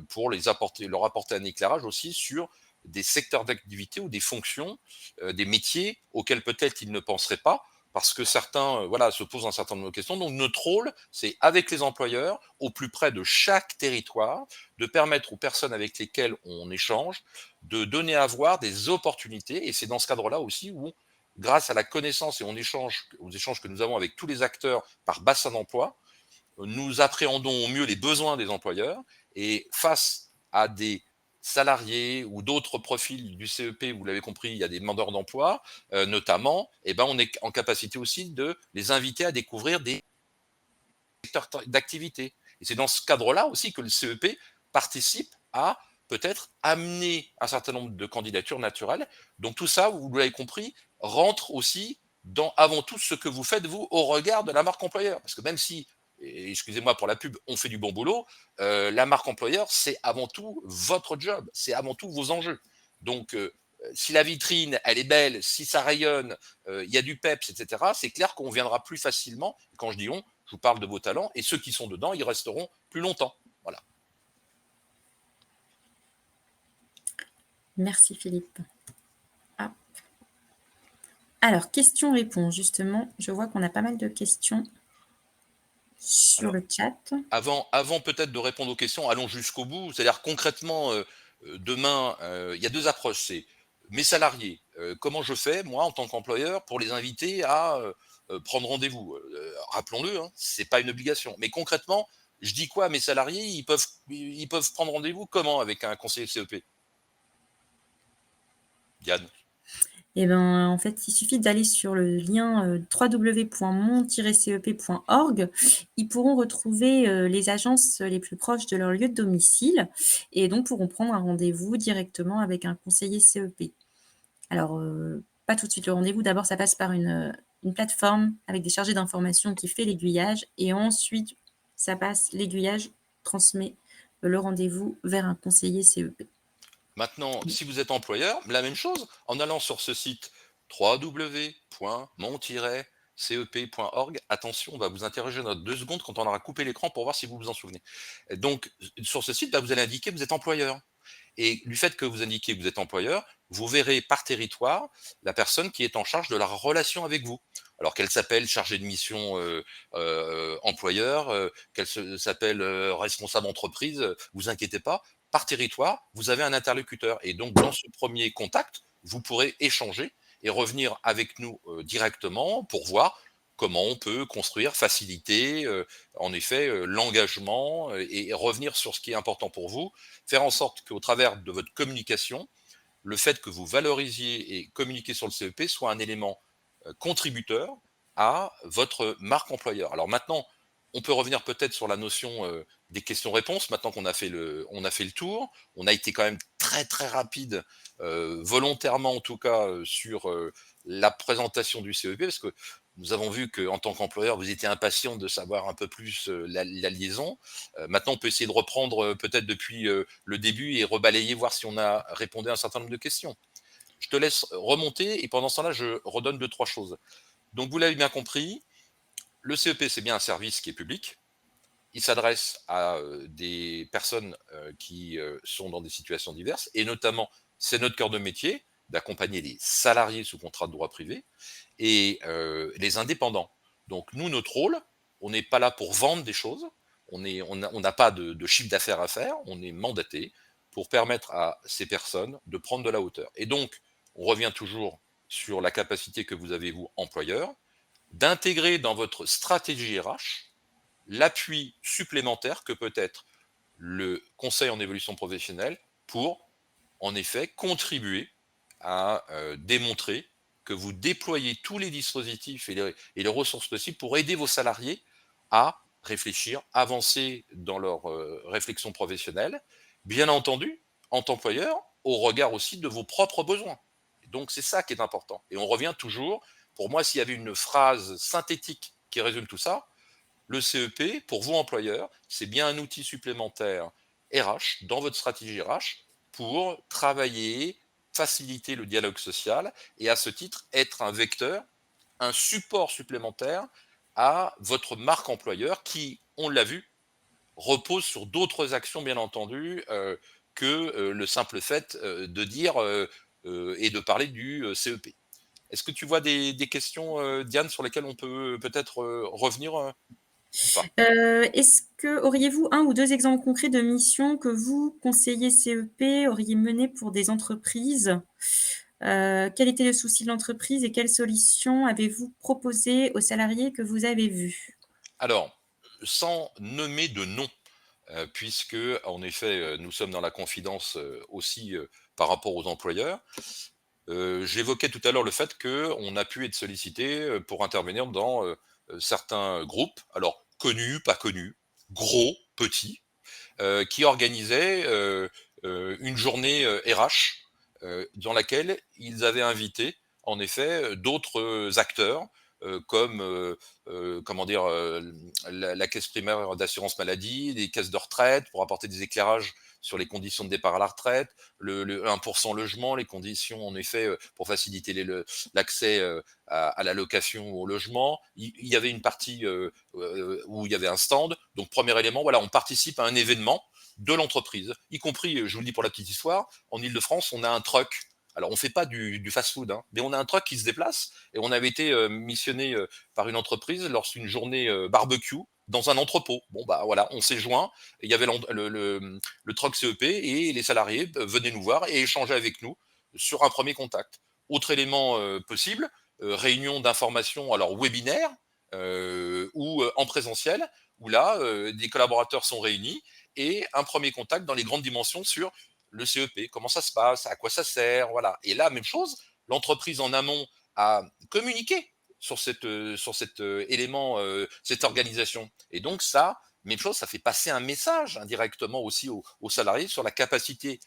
pour leur apporter un éclairage aussi sur des secteurs d'activité ou des fonctions, des métiers auxquels peut-être ils ne penseraient pas, parce que certains, voilà, se posent un certain nombre de questions. Donc notre rôle, c'est avec les employeurs, au plus près de chaque territoire, de permettre aux personnes avec lesquelles on échange, de donner à voir des opportunités. Et c'est dans ce cadre-là aussi où, grâce à la connaissance et aux échanges que nous avons avec tous les acteurs par bassin d'emploi, nous appréhendons au mieux les besoins des employeurs et face à des salariés ou d'autres profils du CEP, vous l'avez compris, il y a des demandeurs d'emploi, notamment, eh ben, on est en capacité aussi de les inviter à découvrir des secteurs d'activité. Et c'est dans ce cadre-là aussi que le CEP participe à peut-être amener un certain nombre de candidatures naturelles. Donc tout ça, vous l'avez compris, rentre aussi dans avant tout ce que vous faites vous au regard de la marque employeur. Parce que même si, et excusez-moi pour la pub, on fait du bon boulot, la marque employeur, c'est avant tout votre job, c'est avant tout vos enjeux. Donc si la vitrine, elle est belle, si ça rayonne, il y a du peps, etc., c'est clair qu'on viendra plus facilement. Quand je dis on, je vous parle de vos talents, et ceux qui sont dedans, ils resteront plus longtemps. Voilà. Merci Philippe. Ah. Alors, questions-réponses, justement, je vois qu'on a pas mal de questions sur Alors, le chat. avant peut-être de répondre aux questions, allons jusqu'au bout. C'est-à-dire concrètement, demain, il y a deux approches. C'est mes salariés, comment je fais, moi, en tant qu'employeur, pour les inviter à prendre rendez-vous. Rappelons-le, hein, c'est pas une obligation. Mais concrètement, je dis quoi à mes salariés? Ils peuvent prendre rendez-vous comment avec un conseiller CEP? Diane. Eh ben, en fait, il suffit d'aller sur le lien, www.mon-cep.org. Ils pourront retrouver, les agences les plus proches de leur lieu de domicile et donc pourront prendre un rendez-vous directement avec un conseiller CEP. Alors, pas tout de suite le rendez-vous. D'abord, ça passe par une plateforme avec des chargés d'informations qui fait l'aiguillage et ensuite ça passe l'aiguillage transmet le rendez-vous vers un conseiller CEP. Maintenant, si vous êtes employeur, la même chose, en allant sur ce site www.mon-cep.org. Attention, on va vous interroger dans 2 secondes quand on aura coupé l'écran pour voir si vous vous en souvenez. Donc, sur ce site, bah, vous allez indiquer que vous êtes employeur. Et du fait que vous indiquez que vous êtes employeur, vous verrez par territoire la personne qui est en charge de la relation avec vous. Alors qu'elle s'appelle chargée de mission employeur, s'appelle responsable entreprise, vous inquiétez pas, par territoire, vous avez un interlocuteur. Et donc, dans ce premier contact, vous pourrez échanger et revenir avec nous directement pour voir comment on peut construire, faciliter, en effet, l'engagement et revenir sur ce qui est important pour vous, faire en sorte qu'au travers de votre communication, le fait que vous valorisiez et communiquez sur le CEP soit un élément contributeur à votre marque employeur. Alors maintenant, on peut revenir peut-être sur la notion des questions-réponses, maintenant qu'on a fait le tour. On a été quand même très très rapide, volontairement en tout cas, sur la présentation du CEP, parce que nous avons vu qu'en tant qu'employeur, vous étiez impatient de savoir un peu plus la liaison. Maintenant, on peut essayer de reprendre peut-être depuis le début et rebalayer, voir si on a répondu à un certain nombre de questions. Je te laisse remonter et pendant ce temps-là, je redonne deux, trois choses. Donc, vous l'avez bien compris, le CEP, c'est bien un service qui est public. Il s'adresse à des personnes qui sont dans des situations diverses et notamment, c'est notre cœur de métier d'accompagner les salariés sous contrat de droit privé et les indépendants. Donc nous, notre rôle, on n'est pas là pour vendre des choses, on n'a pas de chiffre d'affaires à faire, on est mandaté pour permettre à ces personnes de prendre de la hauteur. Et donc, on revient toujours sur la capacité que vous avez, vous, employeur, d'intégrer dans votre stratégie RH l'appui supplémentaire que peut être le conseil en évolution professionnelle pour, en effet, contribuer à démontrer que vous déployez tous les dispositifs et les ressources possibles pour aider vos salariés à réfléchir, avancer dans leur réflexion professionnelle, bien entendu, en tant qu'employeur, au regard aussi de vos propres besoins. Donc c'est ça qui est important. Et on revient toujours, pour moi, s'il y avait une phrase synthétique qui résume tout ça, le CEP, pour vous employeurs, c'est bien un outil supplémentaire RH dans votre stratégie RH pour travailler, faciliter le dialogue social et à ce titre être un vecteur, un support supplémentaire à votre marque employeur qui, on l'a vu, repose sur d'autres actions bien entendu que le simple fait de dire et de parler du CEP. Est-ce que tu vois des questions, Diane, sur lesquelles on peut peut-être revenir ou pas? Est-ce que auriez-vous un ou 2 exemples concrets de missions que vous, conseillers CEP, auriez menées pour des entreprises? Quel était le souci de l'entreprise et quelles solutions avez-vous proposées aux salariés que vous avez vus? Alors, sans nommer de nom, puisque en effet, nous sommes dans la confidence, aussi, par rapport aux employeurs. J'évoquais tout à l'heure le fait qu'on a pu être sollicité, pour intervenir dans, certains groupes, alors connus, pas connus, gros, petits, qui organisaient, une journée, RH, dans laquelle ils avaient invité en effet, d'autres, acteurs, comme, comment dire? La caisse primaire d'assurance maladie, les caisses de retraite pour apporter des éclairages sur les conditions de départ à la retraite, le 1 logement, les conditions en effet, pour faciliter l'accès, à la location ou au logement. Il y avait une partie, où il y avait un stand. Donc premier élément, voilà, on participe à un événement de l'entreprise, y compris, je vous le dis pour la petite histoire, en Île-de-France, on a un truck. Alors on fait pas du fast-food, hein, mais on a un truck qui se déplace et on avait été missionné par une entreprise lorsqu'une journée barbecue dans un entrepôt. Bon bah voilà, on s'est joint. Il y avait le truck CEP et les salariés venaient nous voir et échanger avec nous sur un premier contact. Autre élément possible, réunion d'information, alors webinaire ou en présentiel, où là, des collaborateurs sont réunis et un premier contact dans les grandes dimensions sur le CEP, comment ça se passe, à quoi ça sert, voilà. Et là, même chose, l'entreprise en amont a communiqué sur cet élément, cette organisation. Et donc ça, même chose, ça fait passer un message indirectement aussi aux salariés sur la capacité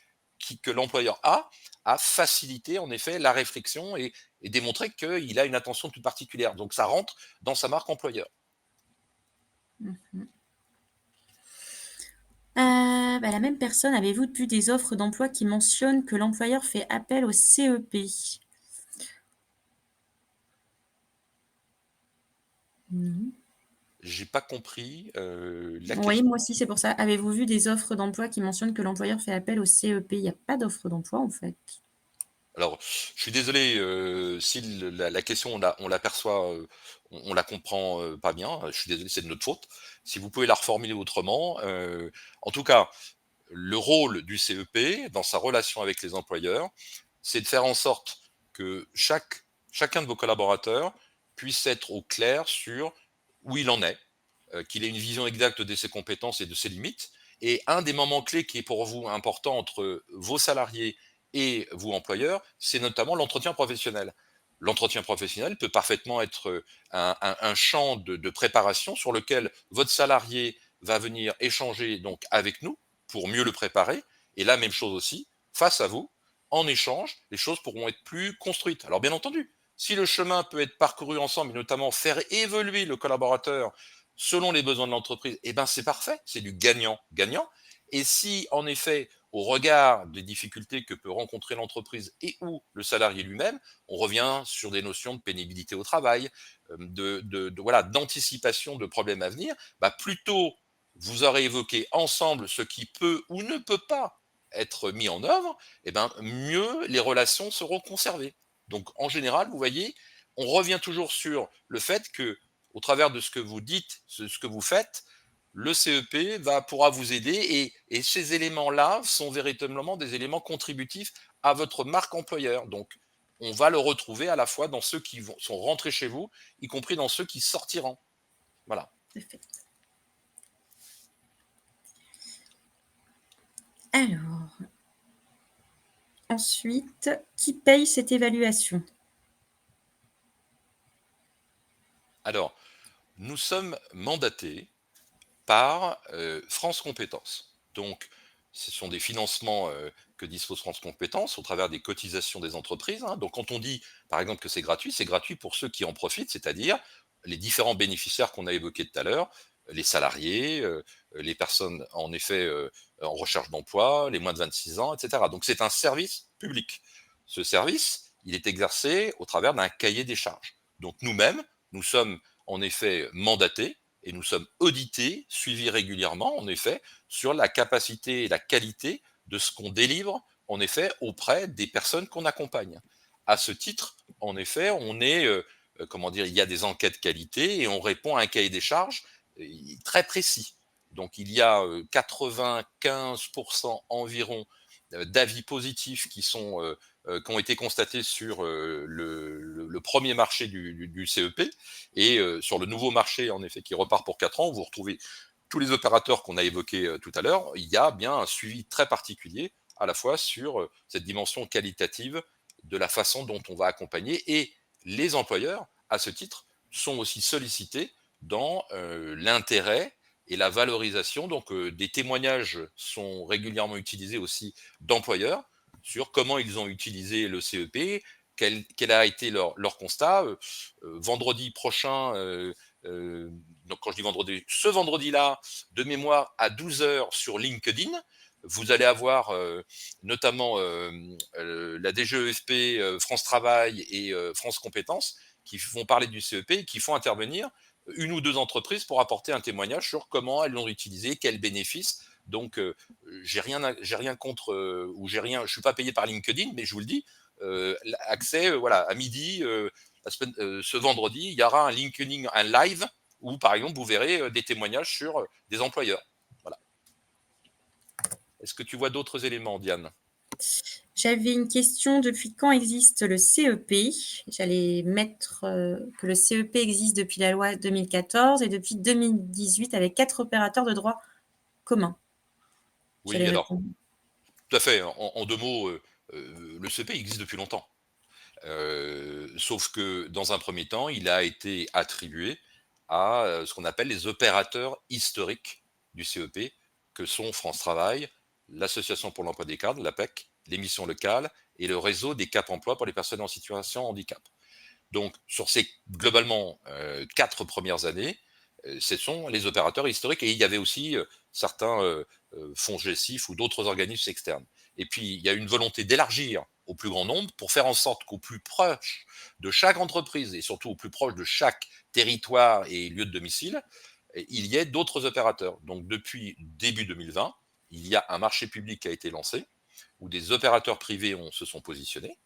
que l'employeur a à faciliter en effet la réflexion et démontrer qu'il a une attention toute particulière. Donc ça rentre dans sa marque employeur. Mmh. Bah, la même personne, avez-vous vu des offres d'emploi qui mentionnent que l'employeur fait appel au CEP? Non. J'ai pas compris la Oui, question. moi aussi, c'est pour ça. Avez-vous vu des offres d'emploi qui mentionnent que l'employeur fait appel au CEP? Il y a pas d'offre d'emploi, en fait. Alors, je suis désolé si la question on l'aperçoit, on la comprend pas bien. Je suis désolé, c'est de notre faute. Si vous pouvez la reformuler autrement. En tout cas, le rôle du CEP dans sa relation avec les employeurs, c'est de faire en sorte que chacun de vos collaborateurs puisse être au clair sur où il en est, qu'il ait une vision exacte de ses compétences et de ses limites. Et un des moments clés qui est pour vous important entre vos salariés et vous employeurs, c'est notamment l'entretien professionnel. L'entretien professionnel peut parfaitement être un champ de préparation sur lequel votre salarié va venir échanger donc avec nous pour mieux le préparer. Et la même chose aussi, face à vous, en échange, les choses pourront être plus construites. Alors bien entendu, si le chemin peut être parcouru ensemble et notamment faire évoluer le collaborateur selon les besoins de l'entreprise, eh ben c'est parfait, c'est du gagnant-gagnant. Et si en effet, au regard des difficultés que peut rencontrer l'entreprise et ou le salarié lui-même, on revient sur des notions de pénibilité au travail, voilà, d'anticipation de problèmes à venir, bah plutôt vous aurez évoqué ensemble ce qui peut ou ne peut pas être mis en œuvre, eh ben mieux les relations seront conservées. Donc en général, vous voyez, on revient toujours sur le fait que au travers de ce que vous dites, ce que vous faites, le CEP pourra vous aider et ces éléments-là sont véritablement des éléments contributifs à votre marque employeur. Donc, on va le retrouver à la fois dans ceux qui sont rentrés chez vous, y compris dans ceux qui sortiront. Voilà. Tout à fait. Alors, ensuite, qui paye cette évaluation? Alors, nous sommes mandatés par, France Compétences. Donc ce sont des financements, que dispose France Compétences au travers des cotisations des entreprises, hein. Donc quand on dit, par exemple, que c'est gratuit pour ceux qui en profitent, c'est-à-dire les différents bénéficiaires qu'on a évoqués tout à l'heure, les salariés, les personnes en effet, en recherche d'emploi, les moins de 26 ans et cetera. Donc c'est un service public. Ce service, il est exercé au travers d'un cahier des charges. Donc nous-mêmes, nous sommes en effet mandatés et nous sommes audités, suivis régulièrement, en effet, sur la capacité et la qualité de ce qu'on délivre, en effet, auprès des personnes qu'on accompagne. À ce titre, en effet, on est, comment dire, il y a des enquêtes qualité et on répond à un cahier des charges très précis. Donc il y a 95% environ d'avis positifs qui ont été constatés sur le premier marché du CEP et sur le nouveau marché en effet qui repart pour 4 ans, vous retrouvez tous les opérateurs qu'on a évoqués tout à l'heure. Il y a bien un suivi très particulier à la fois sur cette dimension qualitative de la façon dont on va accompagner et les employeurs, à ce titre, sont aussi sollicités dans l'intérêt et la valorisation. Donc, des témoignages sont régulièrement utilisés aussi d'employeurs sur comment ils ont utilisé le CEP, quel a été leur constat. Vendredi prochain, donc quand je dis vendredi, ce vendredi-là, de mémoire à 12 heures sur LinkedIn, vous allez avoir notamment la DGEFP, France Travail et France Compétences qui vont parler du CEP et qui font intervenir une ou deux entreprises pour apporter un témoignage sur comment elles l'ont utilisé, quels bénéfices. Donc, j'ai rien contre, ou j'ai rien, je suis pas payé par LinkedIn, mais je vous le dis, accès, voilà, à midi, ce vendredi, il y aura un LinkedIn, un live où, par exemple, vous verrez des témoignages sur des employeurs. Voilà. Est-ce que tu vois d'autres éléments, Diane? J'avais une question, depuis quand existe le CEP? J'allais mettre que le CEP existe depuis la loi 2014 et depuis 2018 avec 4 opérateurs de droit commun. Oui, J'allais alors, répondre. tout à fait. En deux mots, le CEP existe depuis longtemps. Sauf que dans un premier temps, il a été attribué à ce qu'on appelle les opérateurs historiques du CEP, que sont France Travail, l'Association pour l'emploi des cadres, l'APEC, les missions locales et le réseau des Cap Emploi pour les personnes en situation de handicap. Donc, sur ces globalement 4 premières années, ce sont les opérateurs historiques et il y avait aussi certains fonds GESIF ou d'autres organismes externes. Et puis, il y a une volonté d'élargir au plus grand nombre pour faire en sorte qu'au plus proche de chaque entreprise et surtout au plus proche de chaque territoire et lieu de domicile, il y ait d'autres opérateurs. Donc, depuis début 2020, il y a un marché public qui a été lancé où des opérateurs privés se sont positionnés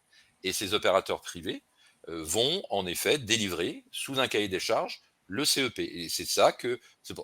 et ces opérateurs privés vont en effet délivrer sous un cahier des charges le CEP. Et c'est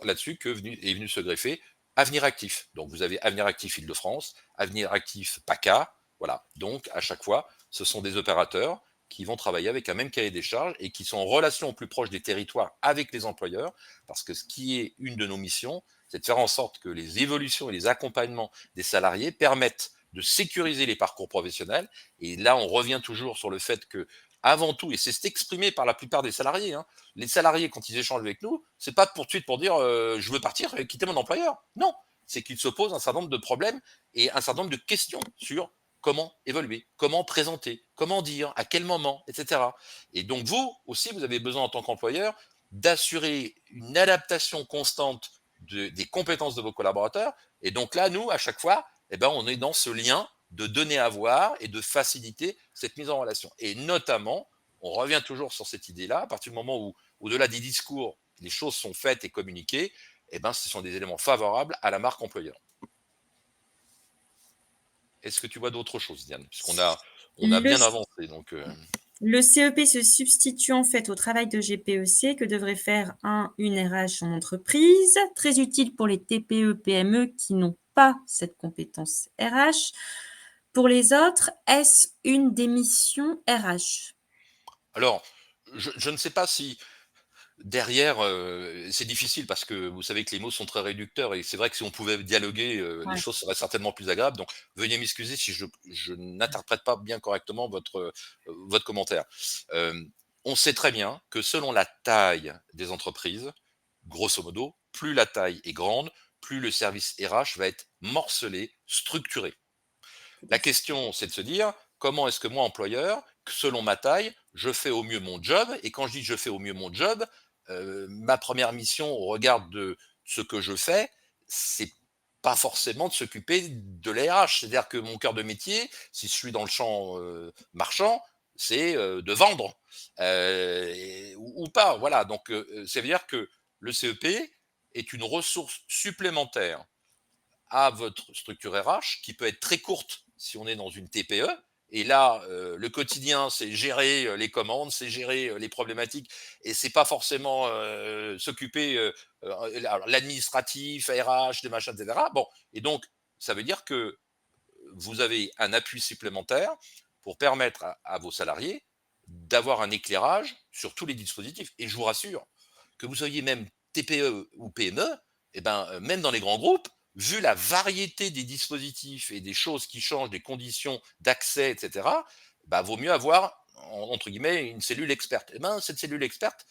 là-dessus est venu se greffer Avenir Actif. Donc vous avez Avenir Actif Île-de-France, Avenir Actif PACA. Voilà. Donc à chaque fois, ce sont des opérateurs qui vont travailler avec un même cahier des charges et qui sont en relation au plus proche des territoires avec les employeurs, parce que ce qui est une de nos missions, c'est de faire en sorte que les évolutions et les accompagnements des salariés permettent de sécuriser les parcours professionnels. Et là, on revient toujours sur le fait que avant tout, et c'est exprimé par la plupart des salariés, hein, les salariés, quand ils échangent avec nous, c'est pas pour de suite pour dire je veux partir et quitter mon employeur. Non, c'est qu'ils se posent un certain nombre de problèmes et un certain nombre de questions sur comment évoluer, comment présenter, comment dire, à quel moment, etc. Et donc vous aussi, vous avez besoin en tant qu'employeur d'assurer une adaptation constante des compétences de vos collaborateurs. Et donc là, nous, à chaque fois, eh ben, on est dans ce lien de donner à voir et de faciliter cette mise en relation. Et notamment, on revient toujours sur cette idée-là, à partir du moment où, au-delà des discours, les choses sont faites et communiquées, eh ben, ce sont des éléments favorables à la marque employeur. Est-ce que tu vois d'autres choses, Diane? On a Le, bien avancé. Donc, le CEP se substitue en fait au travail de GPEC que devrait faire une RH en entreprise, très utile pour les TPE, PME qui n'ont pas cette compétence RH. Pour les autres, est-ce une démission RH? alors, je ne sais pas si derrière, c'est difficile parce que vous savez que les mots sont très réducteurs et c'est vrai que si on pouvait dialoguer, les Ouais. choses seraient certainement plus agréables. Donc veuillez m'excuser si je n'interprète pas bien correctement votre commentaire. On sait très bien que selon la taille des entreprises, grosso modo, plus la taille est grande, plus le service RH va être morcelé, structuré. tout La à fait. question, c'est de se dire, comment est-ce que moi, employeur, selon ma taille, je fais au mieux mon job? Et quand je dis je fais au mieux mon job, ma première mission au regard de ce que je fais, c'est pas forcément de s'occuper de la RH. C'est-à-dire que mon cœur de métier, si je suis dans le champ marchand, c'est de vendre ou pas. Voilà. Donc, ça veut dire que le CEP est une ressource supplémentaire à votre structure RH qui peut être très courte si on est dans une TPE. Et là, le quotidien, c'est gérer les commandes, c'est gérer les problématiques, et c'est pas forcément s'occuper l'administratif, RH, des machins, etc. Bon, et donc ça veut dire que vous avez un appui supplémentaire pour permettre à vos salariés d'avoir un éclairage sur tous les dispositifs. Et je vous rassure, que vous soyez même TPE ou PME, eh ben, même dans les grands groupes, vu la variété des dispositifs et des choses qui changent, des conditions d'accès, etc., bah, vaut mieux avoir, entre guillemets, une cellule experte. Et ben, cette cellule experte,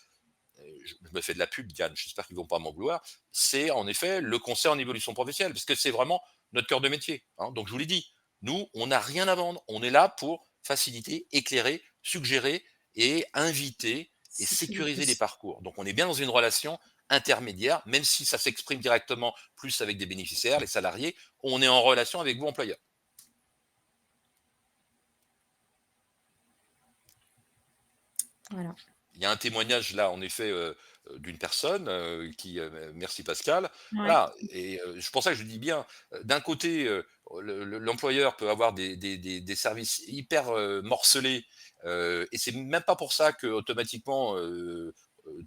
je me fais de la pub, Diane, j'espère qu'ils ne vont pas m'en vouloir, c'est en effet le conseil en évolution professionnelle, parce que c'est vraiment notre cœur de métier, hein. Donc je vous l'ai dit, nous, on n'a rien à vendre. On est là pour faciliter, éclairer, suggérer et inviter et Sécurité. sécuriser les parcours. Donc on est bien dans une relation intermédiaire, même si ça s'exprime directement plus avec des bénéficiaires, les salariés, on est en relation avec vous, employeur. Voilà. Il y a un témoignage là, en effet, d'une personne qui, merci Pascal, Ouais. voilà, et c'est pour ça que je dis bien, d'un côté, l'employeur peut avoir des services hyper morcelés, et c'est même pas pour ça que automatiquement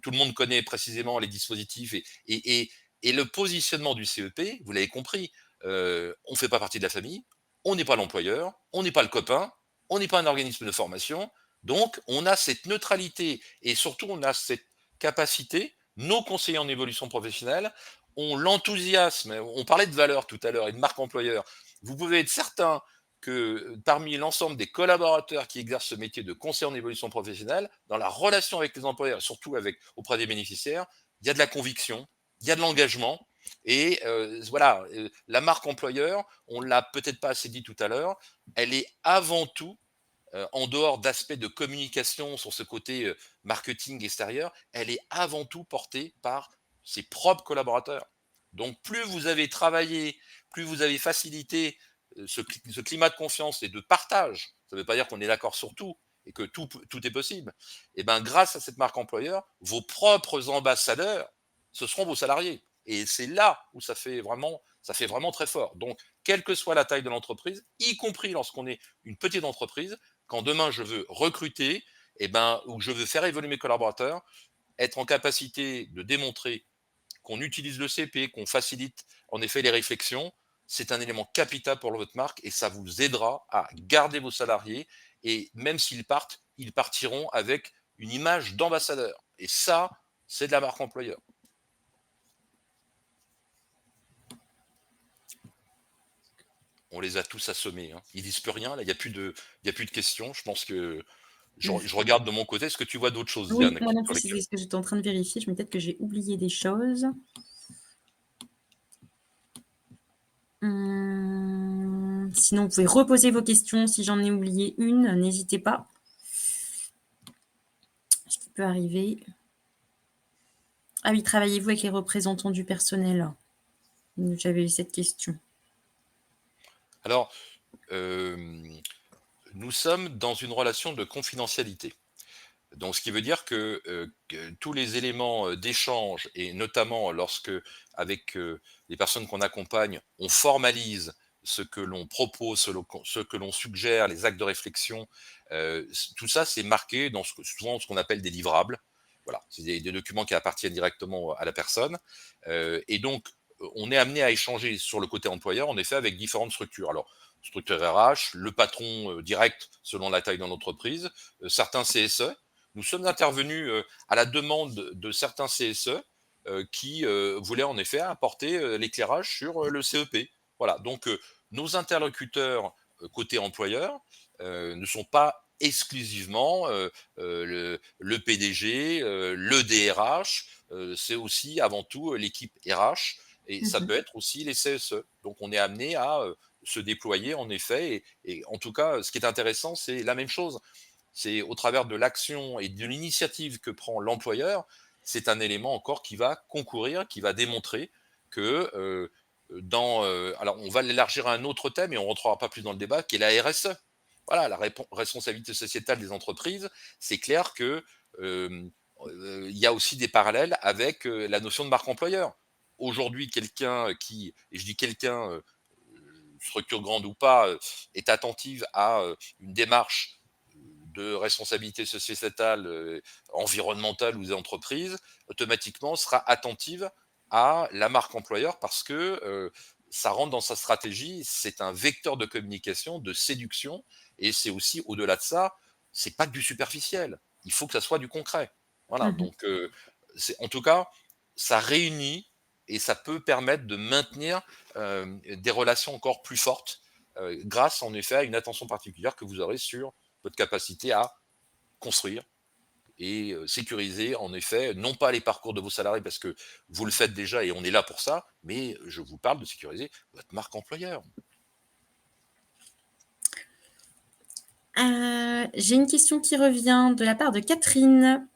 tout le monde connaît précisément les dispositifs et le positionnement du CEP, vous l'avez compris, on fait pas partie de la famille, on n'est pas l'employeur, on n'est pas le copain, on n'est pas un organisme de formation, donc on a cette neutralité et surtout on a cette capacité, nos conseillers en évolution professionnelle ont l'enthousiasme, on parlait de valeur tout à l'heure et de marque employeur, vous pouvez être certain que parmi l'ensemble des collaborateurs qui exercent ce métier de conseiller en évolution professionnelle, dans la relation avec les employeurs, surtout auprès des bénéficiaires, il y a de la conviction, il y a de l'engagement, et voilà, la marque employeur, on l'a peut-être pas assez dit tout à l'heure, elle est avant tout en dehors d'aspects de communication sur ce côté marketing extérieur, elle est avant tout portée par ses propres collaborateurs. Donc plus vous avez travaillé, plus vous avez facilité ce climat de confiance et de partage, ça ne veut pas dire qu'on est d'accord sur tout et que tout est possible, et ben grâce à cette marque employeur, vos propres ambassadeurs, ce seront vos salariés. Et c'est là où ça fait vraiment très fort. Donc, quelle que soit la taille de l'entreprise, y compris lorsqu'on est une petite entreprise, quand demain je veux recruter, ou je veux faire évoluer mes collaborateurs, être en capacité de démontrer qu'on utilise le CP, qu'on facilite en effet les réflexions, c'est un élément capital pour votre marque et ça vous aidera à garder vos salariés. Et même s'ils partent, ils partiront avec une image d'ambassadeur. Et ça, c'est de la marque employeur. On les a tous assommés, hein. Ils disent plus rien, là, il y a plus de questions. Je pense que je regarde de mon côté. Est-ce que tu vois d'autres choses, Oui, Diane, moi non sur plus, c'est lesquelles? ce que j'étais en train de vérifier. Je me peut-être que j'ai oublié des choses. Sinon, vous pouvez reposer vos questions. Si j'en ai oublié une, n'hésitez pas. Ce qui peut arriver. Ah oui, travaillez-vous avec les représentants du personnel? J'avais eu cette question. Alors, nous sommes dans une relation de confidentialité. Donc, ce qui veut dire que tous les éléments d'échange, et notamment lorsque, avec les personnes qu'on accompagne, on formalise ce que l'on propose, ce que l'on suggère, les actes de réflexion, tout ça, c'est marqué dans souvent ce qu'on appelle des livrables. Voilà, c'est des documents qui appartiennent directement à la personne. Et donc, on est amené à échanger sur le côté employeur, en effet, avec différentes structures. Alors, structure RH, le patron direct selon la taille de l'entreprise, certains CSE. Nous sommes intervenus à la demande de certains CSE qui voulaient en effet apporter l'éclairage sur le CEP. Voilà, donc nos interlocuteurs côté employeur ne sont pas exclusivement le PDG, le DRH, c'est aussi avant tout l'équipe RH et ça Mmh. peut être aussi les CSE. Donc on est amené à se déployer en effet et en tout cas, ce qui est intéressant, c'est la même chose. C'est au travers de l'action et de l'initiative que prend l'employeur, c'est un élément encore qui va concourir, qui va démontrer que, alors on va l'élargir à un autre thème et on rentrera pas plus dans le débat, qui est la RSE. Voilà, la responsabilité sociétale des entreprises, c'est clair que, il y a aussi des parallèles avec, la notion de marque employeur. Aujourd'hui, quelqu'un qui et je dis quelqu'un, structure grande ou pas, est attentive à, une démarche de responsabilité sociétale, environnementale ou des entreprises, automatiquement sera attentive à la marque employeur parce que, ça rentre dans sa stratégie. C'est un vecteur de communication, de séduction et c'est aussi au-delà de ça, c'est pas que du superficiel. Il faut que ça soit du concret. Voilà, Mmh. donc c'est en tout cas, ça réunit et ça peut permettre de maintenir, des relations encore plus fortes, grâce en effet à une attention particulière que vous aurez sur votre capacité à construire et sécuriser en effet, non pas les parcours de vos salariés parce que vous le faites déjà et on est là pour ça, mais je vous parle de sécuriser votre marque employeur. J'ai une question qui revient de la part de Catherine,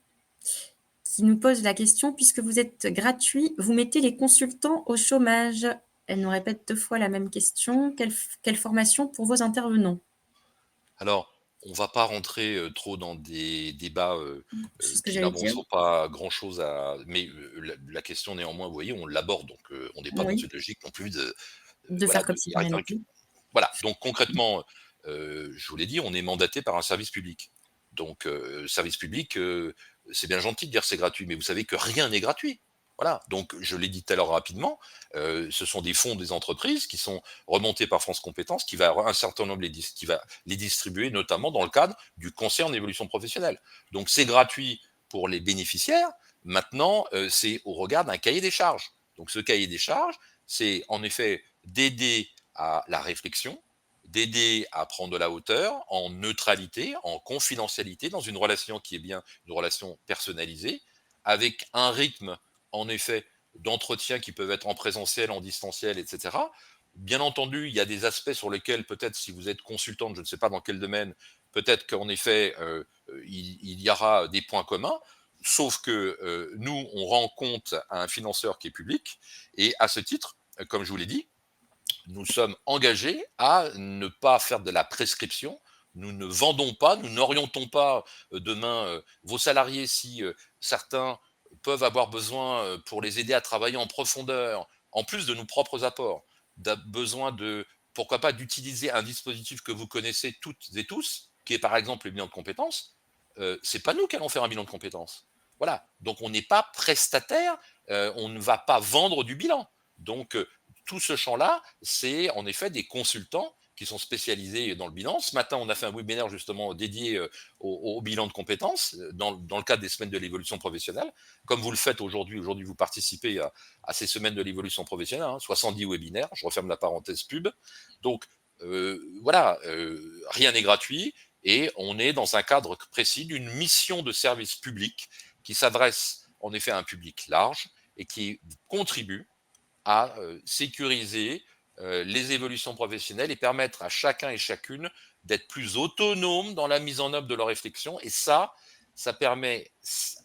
qui nous pose la question: «Puisque vous êtes gratuit, vous mettez les consultants au chômage?» Elle nous répète 2 fois la même question. Quelle formation pour vos intervenants? Alors, on va pas rentrer, trop dans des débats, C'est ce que qui j'allais dire. n'avanceront pas grand-chose à mais la question néanmoins, vous voyez, on l'aborde donc on n'est pas dans Oui, une logique non plus de, de voilà, faire comme de si de rien d'arrêter un n'était. voilà, donc concrètement, je vous l'ai dit, on est mandaté par un service public. Donc, service public, c'est bien gentil de dire c'est gratuit, mais vous savez que rien n'est gratuit. Voilà, donc je l'ai dit tout à l'heure rapidement, ce sont des fonds des entreprises qui sont remontés par France Compétences, qui va un certain nombre qui va les distribuer, notamment dans le cadre du conseil en évolution professionnelle. Donc c'est gratuit pour les bénéficiaires. Maintenant, c'est au regard d'un cahier des charges. Donc ce cahier des charges, c'est en effet d'aider à la réflexion, d'aider à prendre de la hauteur en neutralité, en confidentialité, dans une relation qui est bien une relation personnalisée, avec un rythme, en effet, d'entretien qui peuvent être en présentiel, en distanciel, etc. Bien entendu, il y a des aspects sur lesquels peut-être si vous êtes consultante, je ne sais pas dans quel domaine, peut-être qu'en effet, il y aura des points communs, sauf que nous, on rend compte à un financeur qui est public, et à ce titre, comme je vous l'ai dit, nous sommes engagés à ne pas faire de la prescription. Nous ne vendons pas, nous n'orientons pas demain vos salariés si certains peuvent avoir besoin pour les aider à travailler en profondeur, en plus de nos propres apports, besoin de, pourquoi pas, d'utiliser un dispositif que vous connaissez toutes et tous, qui est par exemple le bilan de compétences. C'est pas nous qui allons faire un bilan de compétences. Voilà. Donc on n'est pas prestataire, on ne va pas vendre du bilan. Donc tout ce champ-là, c'est en effet des consultants qui sont spécialisés dans le bilan. Ce matin, on a fait un webinaire justement dédié au bilan de compétences dans le cadre des semaines de l'évolution professionnelle. Comme vous le faites aujourd'hui, aujourd'hui vous participez à ces semaines de l'évolution professionnelle, hein, 70 webinaires, je referme la parenthèse pub. Donc voilà, rien n'est gratuit et on est dans un cadre précis d'une mission de service public qui s'adresse en effet à un public large et qui contribue à sécuriser les évolutions professionnelles et permettre à chacun et chacune d'être plus autonome dans la mise en œuvre de leur réflexion. Et ça permet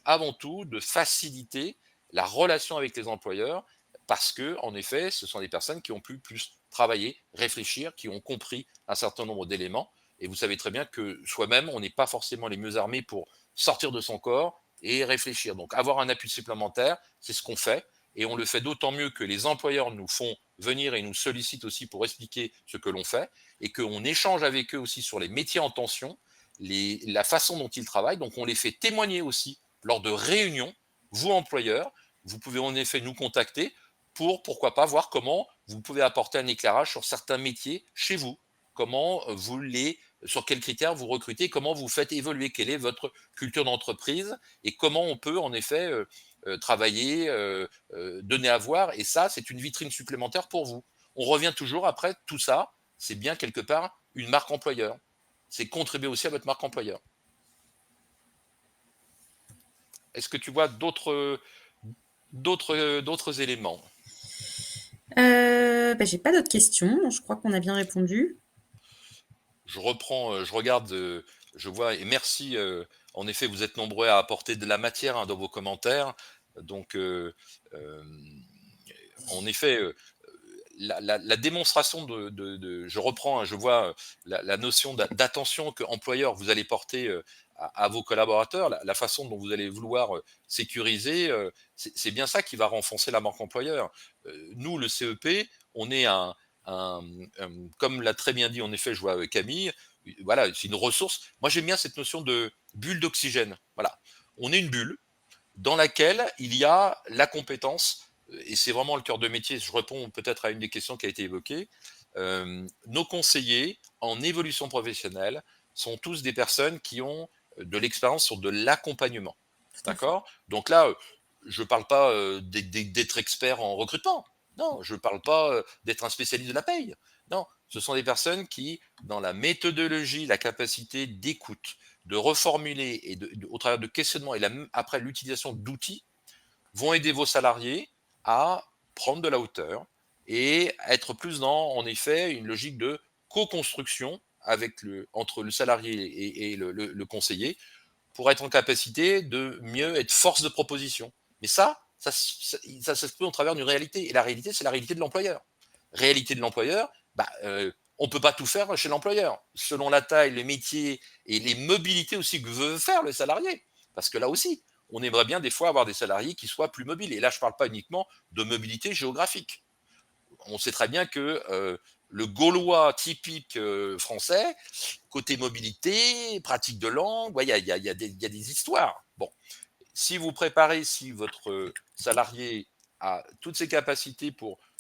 avant tout de faciliter la relation avec les employeurs parce que, en effet, ce sont des personnes qui ont pu plus travailler, réfléchir, qui ont compris un certain nombre d'éléments. Et vous savez très bien que soi-même, on n'est pas forcément les mieux armés pour sortir de son corps et réfléchir. Donc, avoir un appui supplémentaire, c'est ce qu'on fait. Et on le fait d'autant mieux que les employeurs nous font venir et nous sollicitent aussi pour expliquer ce que l'on fait et qu'on échange avec eux aussi sur les métiers en tension, la façon dont ils travaillent. Donc on les fait témoigner aussi lors de réunions. Vous, employeurs, vous pouvez en effet nous contacter pour, pourquoi pas, voir comment vous pouvez apporter un éclairage sur certains métiers chez vous. Comment sur quels critères vous recrutez, comment vous faites évoluer, quelle est votre culture d'entreprise et comment on peut en effet travailler, donner à voir. Et ça, c'est une vitrine supplémentaire pour vous. On revient toujours après, tout ça, c'est bien quelque part une marque employeur. c'est contribuer aussi à votre marque employeur. Est-ce que tu vois d'autres éléments? J'ai pas d'autres questions. Je crois qu'on a bien répondu. Je reprends, je regarde, je vois et merci, en effet, vous êtes nombreux à apporter de la matière, hein, dans vos commentaires. Donc, hem, en effet, la démonstration je reprends, hein, je vois, la notion d'attention que employeur vous allez porter, à vos collaborateurs, la façon dont vous allez vouloir, sécuriser, c'est bien ça qui va renforcer la marque employeur. Nous, le CEP, on est un, comme l'a très bien dit en effet, je vois, Camille, voilà, c'est une ressource. Moi, j'aime bien cette notion de bulle d'oxygène. Voilà. On est une bulle dans laquelle il y a la compétence, et c'est vraiment le cœur de métier. Je réponds peut-être à une des questions qui a été évoquée. Nos conseillers en évolution professionnelle sont tous des personnes qui ont de l'expérience sur de l'accompagnement. Tout à fait. D'accord. Donc là, je ne parle pas d'être expert en recrutement. Non, je ne parle pas d'être un spécialiste de la paye. Non, ce sont des personnes qui, dans la méthodologie, la capacité d'écoute, de reformuler et au travers de questionnements et après l'utilisation d'outils, vont aider vos salariés à prendre de la hauteur et être plus dans, en effet, une logique de co-construction entre le salarié et le conseiller pour être en capacité de mieux être force de proposition. Mais ça s'exprime au travers d'une réalité. Et la réalité, c'est la réalité de l'employeur. Réalité de l'employeur, on ne peut pas tout faire chez l'employeur, selon la taille, les métiers et les mobilités aussi que veut faire le salarié. Parce que là aussi, on aimerait bien des fois avoir des salariés qui soient plus mobiles. Et là, je ne parle pas uniquement de mobilité géographique. On sait très bien que le Gaulois typique français, côté mobilité, pratique de langue, ouais, il y a des histoires. Bon, si vous préparez, si votre salarié a toutes ses capacités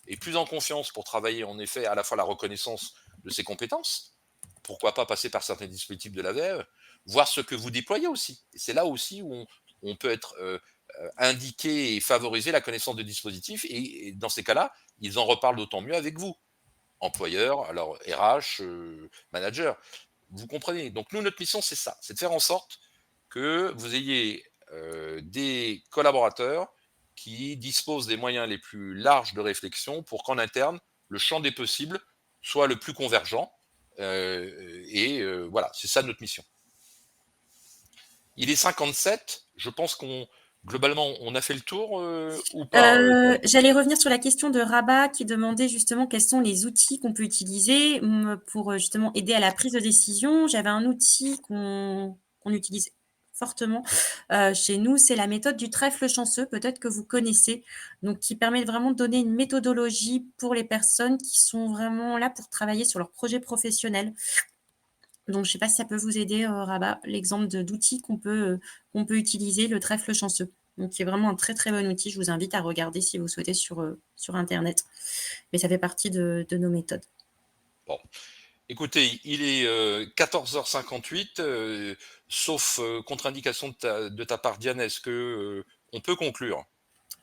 et plus en confiance pour travailler en effet à la fois la reconnaissance de ses compétences, pourquoi pas passer par certains dispositifs de la VE, voir ce que vous déployez aussi. Et c'est là aussi où on peut être indiquer et favoriser la connaissance de dispositifs. Et dans ces cas-là, ils en reparlent d'autant mieux avec vous, employeur, alors RH, manager. Vous comprenez. Donc nous, notre mission, c'est ça, c'est de faire en sorte que vous ayez des collaborateurs qui disposent des moyens les plus larges de réflexion pour qu'en interne, le champ des possibles soit le plus convergent. Voilà, c'est ça notre mission. Il est 57. Je pense globalement, on a fait le tour ou pas J'allais revenir sur la question de Rabat qui demandait justement quels sont les outils qu'on peut utiliser pour justement aider à la prise de décision. J'avais un outil qu'on utilise fortement chez nous, c'est la méthode du trèfle chanceux, peut-être que vous connaissez, donc qui permet vraiment de donner une méthodologie pour les personnes qui sont vraiment là pour travailler sur leur projet professionnel. Donc, je ne sais pas si ça peut vous aider, Rabat, l'exemple d'outils qu'on peut utiliser, le trèfle chanceux. Donc, c'est vraiment un très, très bon outil. Je vous invite à regarder si vous souhaitez sur internet. Mais ça fait partie de nos méthodes. Bon. Écoutez, il est 14h58, sauf contre-indication de ta part, Diane, est-ce que on peut conclure?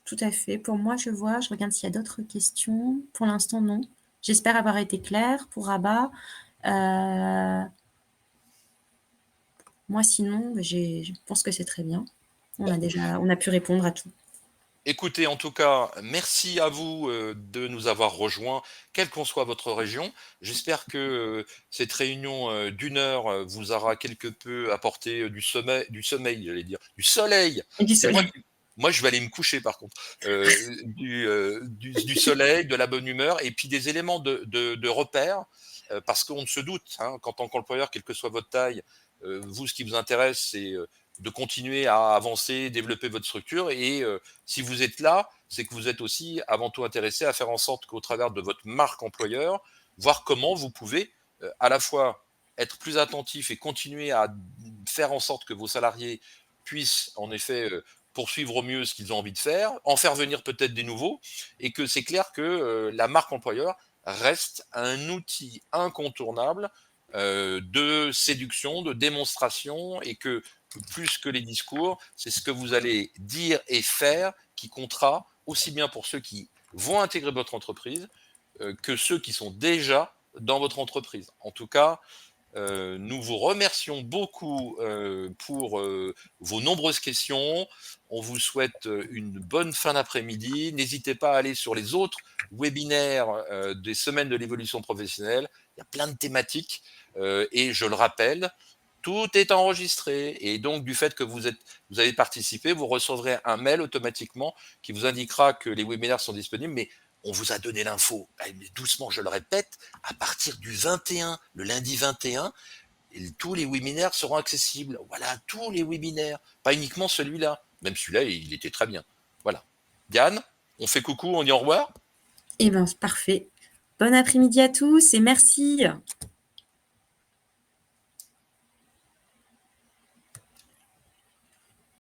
Tout à fait. Pour moi, je regarde s'il y a d'autres questions. Pour l'instant, non. J'espère avoir été claire pour Rabat. Moi, sinon, je pense que c'est très bien. Bon. On a pu répondre à tout. Écoutez, en tout cas, merci à vous de nous avoir rejoints, quelle qu'en soit votre région. J'espère que cette réunion d'une heure vous aura quelque peu apporté du sommeil, j'allais dire, du soleil. Et du C'est soleil. moi, je vais aller me coucher par contre. Du soleil, de la bonne humeur, et puis des éléments de repère, parce qu'on se doute, hein, qu'en tant qu'employeur, quelle que soit votre taille, vous, ce qui vous intéresse, c'est de continuer à avancer, développer votre structure. Et si vous êtes là, c'est que vous êtes aussi avant tout intéressé à faire en sorte qu'au travers de votre marque employeur, voir comment vous pouvez à la fois être plus attentif et continuer à faire en sorte que vos salariés puissent en effet poursuivre au mieux ce qu'ils ont envie de faire, en faire venir peut-être des nouveaux, et que c'est clair que la marque employeur reste un outil incontournable de séduction, de démonstration, et que plus que les discours, c'est ce que vous allez dire et faire qui comptera aussi bien pour ceux qui vont intégrer votre entreprise que ceux qui sont déjà dans votre entreprise. En tout cas, Nous vous remercions beaucoup pour vos nombreuses questions. On vous souhaite une bonne fin d'après-midi. N'hésitez pas à aller sur les autres webinaires des semaines de l'évolution professionnelle. Il y a plein de thématiques et je le rappelle, tout est enregistré et donc du fait que vous avez participé, vous recevrez un mail automatiquement qui vous indiquera que les webinaires sont disponibles, mais on vous a donné l'info. Doucement, je le répète, à partir du 21, le lundi 21, tous les webinaires seront accessibles. Voilà, tous les webinaires, pas uniquement celui-là. Même celui-là, il était très bien. Voilà. Diane, on fait coucou, on dit au revoir. Eh bien, parfait. Bon après-midi à tous et merci.